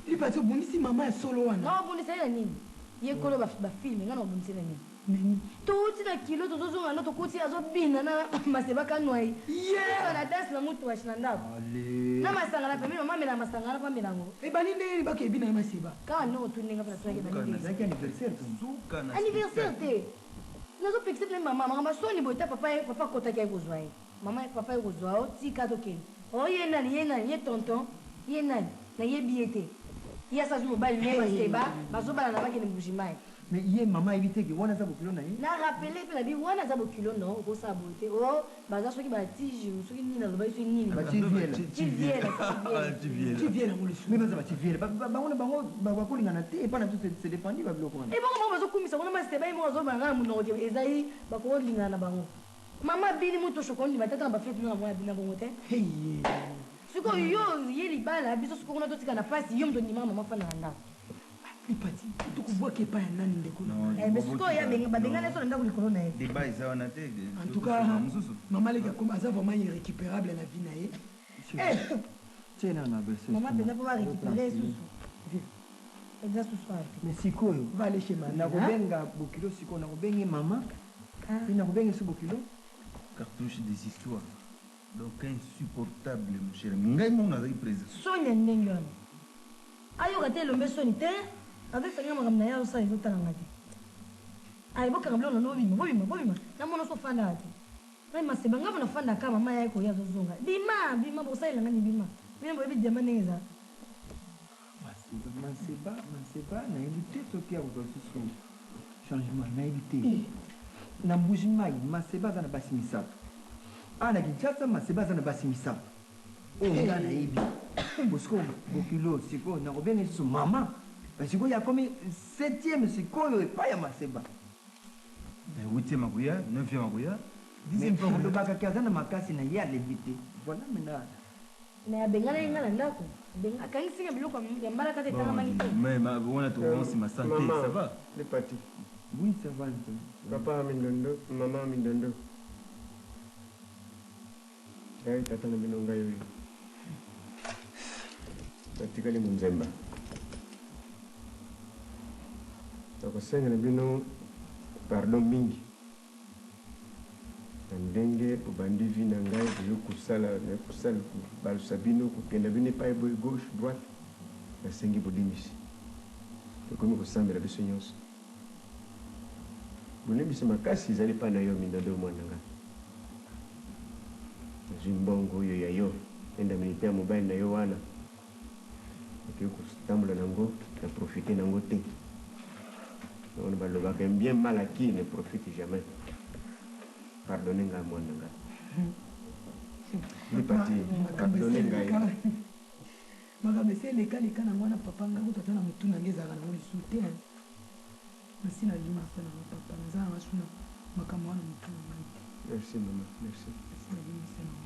Il parti obundisi mama ya solo wana. Non, obundisi na nini? Ye kolo ba film ngana obundisi na nini? Nini? Tuti na kilo tozo ngana to kuti azo bina na maseba kanwai. Yeah, na dance na mutu washina ndako. Ale. Na masanga na pembeni mama na masanga na pembeni nango. E bani ndenge ba ke bina na maseba. Ka no tu ninga para twake bani. Nazaki anniversaire tu. Zuka na. Anniversaire te. Nazo pixer le mama mama soni boita papa kota kia kuzwa ye. Mama papa kuzwa o tika to ken. O ye nani ye tonton. Ye nani na ye biete. Ye sa ju mobile ne maseba bazo bala na baki ni bujimai. Mais ye mama éviter que wana za bokilo na ye. Na rappeler pe na bi wana za bokilo no ko sa bote. O baza soki ba tiji soki nini na loba soki nini. Ba tiviela. Tiviela mo lesu. Mais baza ba tiviela. Bango ba kolinga na te pa na tout se défendre ba biloko wana. E bango bazo kumisa kuna maseba mo bazo banga muno ke ezai ba ko linga na bango. Mama bini muto shokondi batata ba fete na mwa bina bongo te. Hey. Siko yo ye libala biso siko kuna totika na pasi yo mto ndima mama fana ndako. Ipati tukubwa ke pa nani ndeko. Mais siko ya benga na so ndako likolo na ye. Débat eza wana te. En tout cas, maman les gars comme ça vraiment irrécupérable la vie na ye. Eh, tena na verset. Maman bena pas récupérer sous. Exact ce soir. Mais sikoyo va aller chez maman. na kobenga bokilo sikoyo na kobenga mama ina kubenga subo kilo cartouche des histoires donc insupportable mon cher ngai mo nazali président soni ya ndenge wana ayoka te elombe soni te azosanga makambo na ye azosala ezotalanga te ayebokaka biloko nano bobima namona osofandaka te ngai maseba ngai mona fandaka mama yaye koya azozonga bima bokosalelangani bima bino boyebi diama ndenge eza maseba nayebi te soki akozwa lisusu changement nayebi te na mbuji mai maseba aza na basi misato na kinshasa maseba aza na basi misato oyo nga nayebi bosiko bokilo sikoyo nakobenga lisusu mama sikoyo yakomi 7e sikoyo epai ya maseba 8e akoya 9e akoya 10e olobakaki aza na makasi na ye alebi te voilà maintenant na abengana ye nga na ndako akangisinga biloko ya mbalaka te etangamaki te mais wana tokonsi ma santé ça va les partis oui ça va papa mindondo mama mindondo ngai tata na bino ngai oyo natikali monzemba nakosenga na bino pardon mingi na ndenge obandi vi na ngai kosala balusa bino kokenda bino epai boye gauche droite nasengi bolimbisi tokomi kosambela biso nyonso bolimbisi makasi ezali mpa na yo mindondo mwana ngai nazwi mbongo oyo ya yo indemnité ya mobali na yo wana okoki kotambola nango na profite nango te on balobaka bien mal acquis ne profite jamais pardonnez ngai mwana ngai lipati pardonnez ngai makambo esi elekaleka nango wana papa ngai kutata na motu nange ezalaka nango lisusu te nasi nalimisa nango papa naza nanga suna makambo wana motu na ngai te merci mama merci nalimisa nango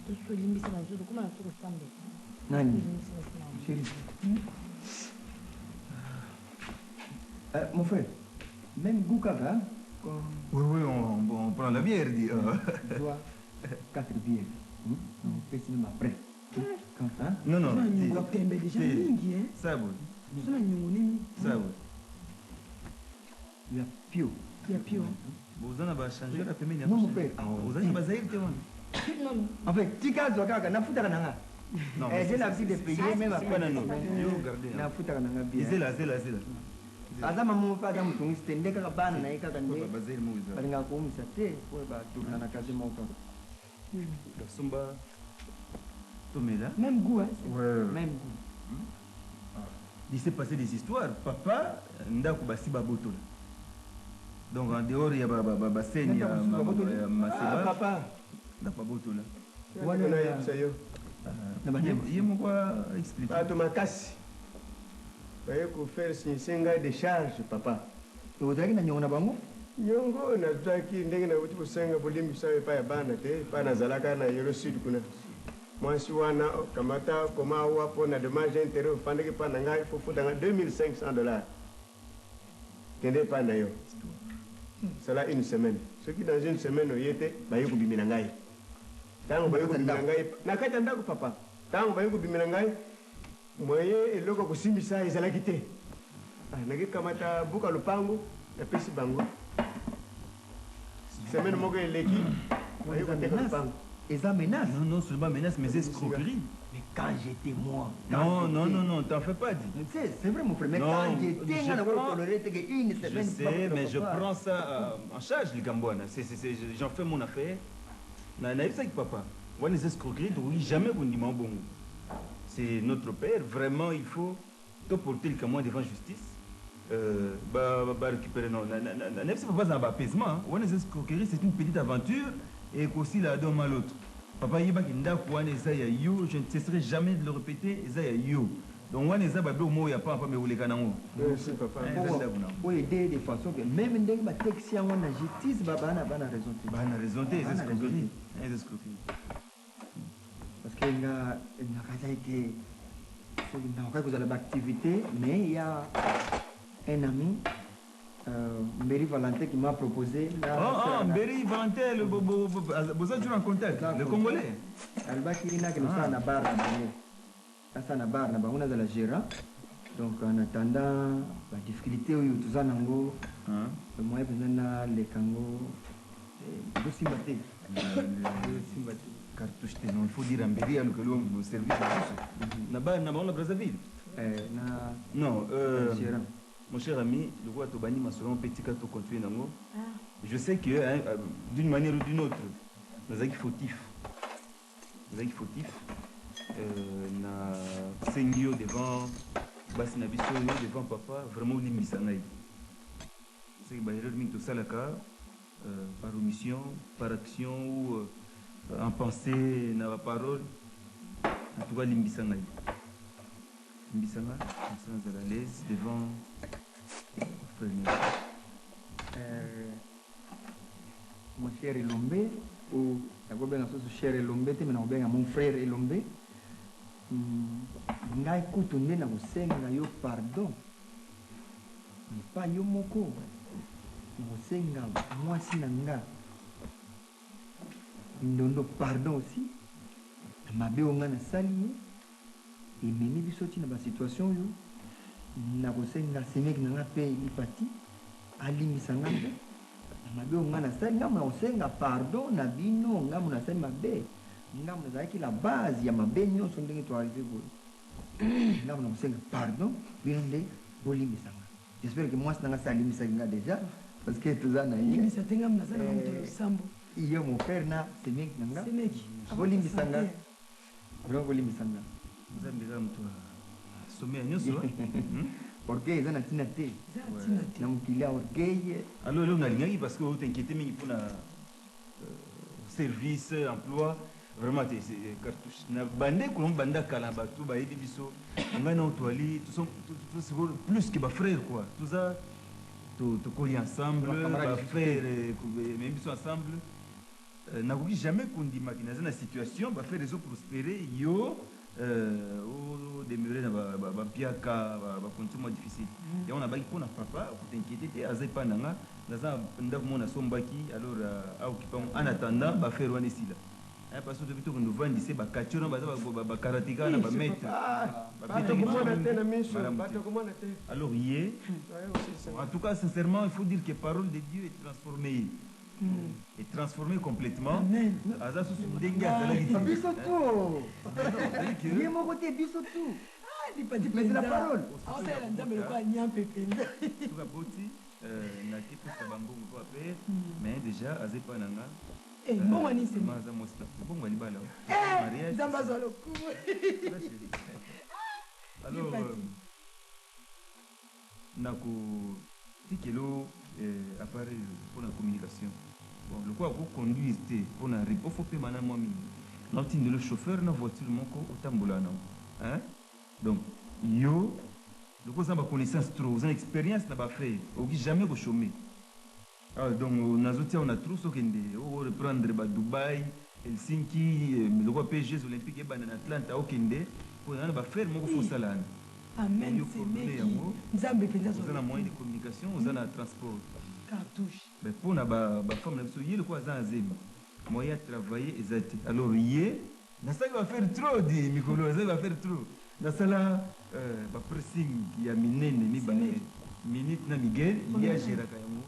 tosu olimbisa na nzoto koma na soko sambe nani chérie mon frère même goût kaka oui on prend la bière dit toi 4 bières on fait cinéma après non tembe déjà mingi ça bon sona nyongo nini ça bon ya pio bozana ba changer la pembeni ya non mon père ozali bazaire te wana en fait tika zwa kaka nafutaka nanga j'ai l'habitude de payer même après nafutaka nanga bien zela aza mama moko aza motungisi te nde kaka bana na ye kaka nde balingaka koumisa te po batourna na kazi moko gasomba tomela même goût même goût il s'est passé des histoires papa ndako basi babotola donc en dehors ya baseni ya maseba papa ndako babotola wana nayebisa yo ye moko explique bato makasi baye kofaire signise ngai décharge papa ozalaki na nyongo na bango nyongo nazwaki ndenge nauti kosenga bolimbisa oyo epai ya bana te epai nazalaka na yelo sud kuna mwasi wana kamata koma awa mpo na dommage intérêt ofandaki epai na ngai fofutanga $2500 kende epai na yo sala une semaine soki dans une semaine oye te baye kobimela ngai ntango baye kobimela ngai na kati ya ndako papa ntango baye kobimela ngai moye eloko kosimbisa ezalaki te nakikamata buka lopango napesi bango semaine moko eleki baye koteka lopango eza menace non seulement menace mais escroquerie mais quand j'étais moi non t'en fais pas dit c'est vrai mon frère mais quand j'étais nga na toléré te une semaine je sais mais je prends ça en charge les Gambouana j'en fais mon affaire nayebisaki papa wana eza escroquerie tokoki jamais kondima bongo c'est notre père, vraiment il faut te porter le camion devant justice. Récupérer non. Même si papa n'a pas apaisement, on est escroquerie, c'est une petite aventure et qu'aussi la donne à l'autre. Papa yeba kinda kouane ezaya yo, je ne cesserai jamais de le répéter, ezaya yo. Donc on est ababé au mot ya pas mais ouleka nango. Merci papa. Pour aider de façon que même ndenge ba texte yango na justice baba na raison te. Bana raison te, escroquerie. Escroquerie. Parce qu'il y a été une activité, mais il y a un ami, Mberi Valentin, qui m'a proposé. Mberi Valentin, vous êtes toujours en contact, le Congolais. Alba Kirina, qui nous a na bar, na bar, na bar, na bar, na bar, Donc en attendant la difficulté oyo toza nango moyen mpenza naleka ngo tosimba te cartouche te non il faut dire ambeli ya lokelo service na bango na Brazzaville non mon cher ami lokola tobandi masolo mpe tika tocontinue nango je sais que d'une manière ou d'une autre nazalaki fautif na sengi yo devant basi na biso yo devant papa vraiment olimbisa ngai c'est que baerreur mingi tosalaka par omission par action ou en pensée na baparole en tout cas limbisa ngai comme ça nazala à l'aise devant mon cher Elombe ou nakobenga soso cher Elombe te me nakobenga mon frère Elombe ngai kutu nde na kosenga yo pardon epa yo moko kosenga mwasi na nga ndondo pardon aussi na mabe oyo nga nasali ye ememi biso ti na basituation oyo na kosenga semeki na nga mpe lipati alimbisa nga mpe na mabe oyo nga nasali ngambo na kosenga pardon na bino ngambo nasali mabe ngambo nazalaki la base ya mabe nyonso ndenge toarrive boye ngambo na kosenga pardon bino nde bolimbisa nga j'espère que mwasi na nga salimbisaki nga déjà parce que toza na ye iyo mon frère na semeki na nga bolimbisa nga vraiment bolimbisa nga nzambe eza moto asomea nyonso orgueil eza na ntina te na mokili ya orgueil alors eloko nalingaki parce que otinquiété mingi mpona service emploi vraiment te cartouche na bandeko no banda kala bato bayebi biso ngai na otwali plus que bafrère quoi toza tokoli ensemble bafrère meyebi biso ensemble nakoki jamais kondimaki naza na situation bafrère ezoprospére yo odemure na bampiaka bacondition mwa difficile yango nabaki mpona papa kotinquiété te aza epa na nga naza ndako mo nasombaki alors aokipa en attendant bafrère wana esila parce que depuis tokende ovandise bakatio na baza bakarateka na bamaître alors ye en tout cas sincèrement il faut dire que parole de Dieu est transformée est transformé complètement aza susu ndenge azalaki biso to ye moko te biso tu mais c'est la parole aosala nzambe lokola nyampe mpenza tuka boti naki pesa bambongo po ape mais déjà aza epa na nga mbongo ani se aza mosla mbongo alibala nzambe azwa lokumu alors nakotikelo appareil mpona communication bon lokola koconduire te mpona repo fo mpe mana mwa mingi naotindelo chauffeur na voiture moko otambola nango donc yo lokola oza na baconnaissance trop oza na expérience na bafrère okoki jamais kochome donc nazotia o na trousse okende oreprendre badubai helsinki lokola mpe jeux olympique ebanda na atlanta okende mpo na bafrère moko fosala wana amen semeki nzambe mpenza oza na moyen de communication oza na transport cartouche mpona bafemme na biso ye lokola aza na zemi moyen ya travailler eza te alors ye nasalaki bafaire trop di mikolo nazali bafaire trop nasala bapressing ya minene mibale minute na miguel ye agéraka yango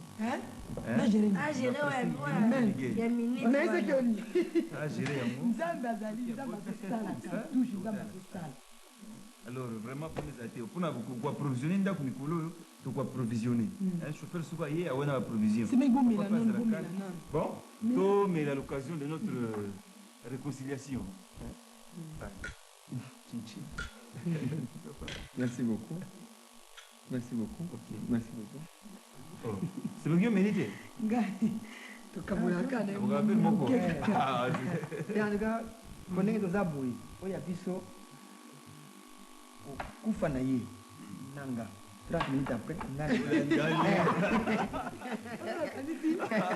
agéré yango nzambe azali nzambe azosala cartouche nzambe azosala alors vraiment mpona eza te mpona koapprovisionne ndako mikolo oyo tokoapprovisionne chauffeur soki aye awena baprovision bon tomela l'occasion de notre réconciliation merci beaucoup merci beaucoup merci beaucoup c'est le mieux mérité ngai tokabolaka na moko en tout cas po ndenge toza boye oyo ya biso kufa na ye nanga 30 minutes après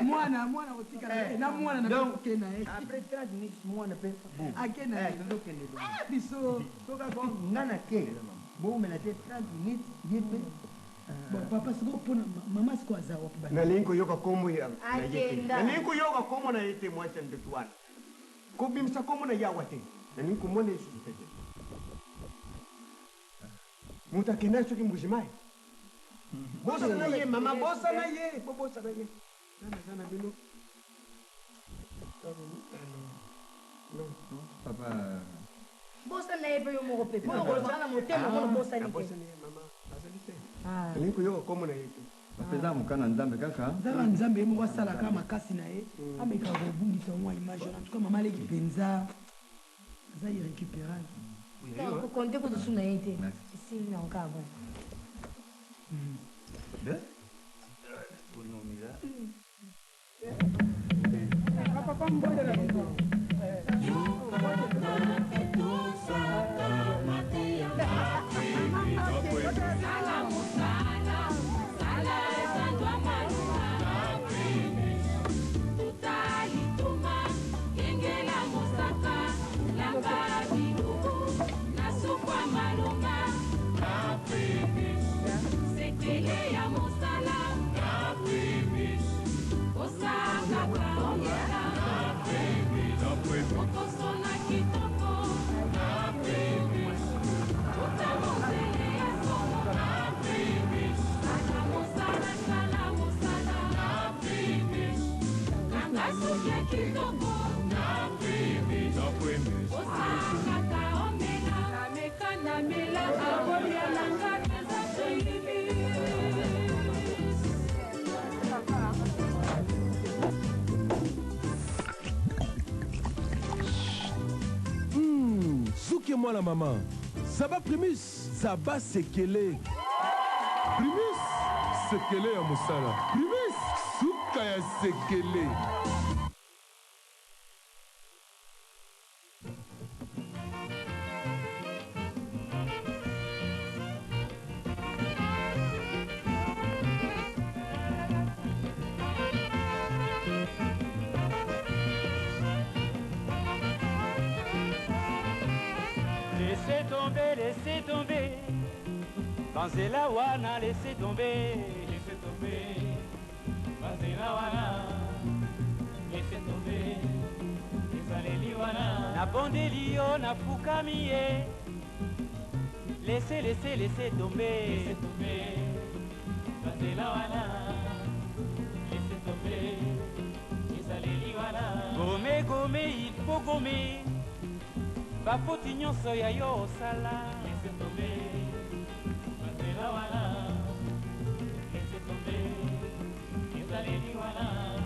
mwana kotikala na mwana na koke na ye après 30 minutes mwana mpe ake na ye tozokende biso tokako nga na ke boumela te 30 minutes ye mpe papa siko mpona mama siko aza wapi nalingi koyoka kombo nalingi koyoka kombo na ye te mwasi ya ndetu wana kobimisa kombo na ye awa te nalingi komona lisusu te moto akenda soki mbujimai bosana ye mama bosana ye bobosana ye naza na bino papa bosana ye mpe yo moko mpe mpo okozala na motema mona bosani te alingi koyoka kombo na ye te apeza mokana nzambe kaka nzaka nzambe ye moko asalaka makasi na ye amekaka kobungisa mwa image wana tuka mama aleki mpenza aza irrécupérable konte kudusu na ye te esili na nkabo Souki-moi la maman. Ça va Primus, ça va sekele. Primus, sekele ya musala. Primus, souka ya sekele. Laissez tomber, Banzela wana, laissez tomber, Banzela wana, laissez tomber, ezaleli wana, na bondeli yo na fukami ye, laissez tomber, Banzela wana, laissez tomber, ezaleli wana, gome, il faut gommer. Bafoti nyonso ya yo osala laisse tomber Banzela wana laisse tomber ezaleli wana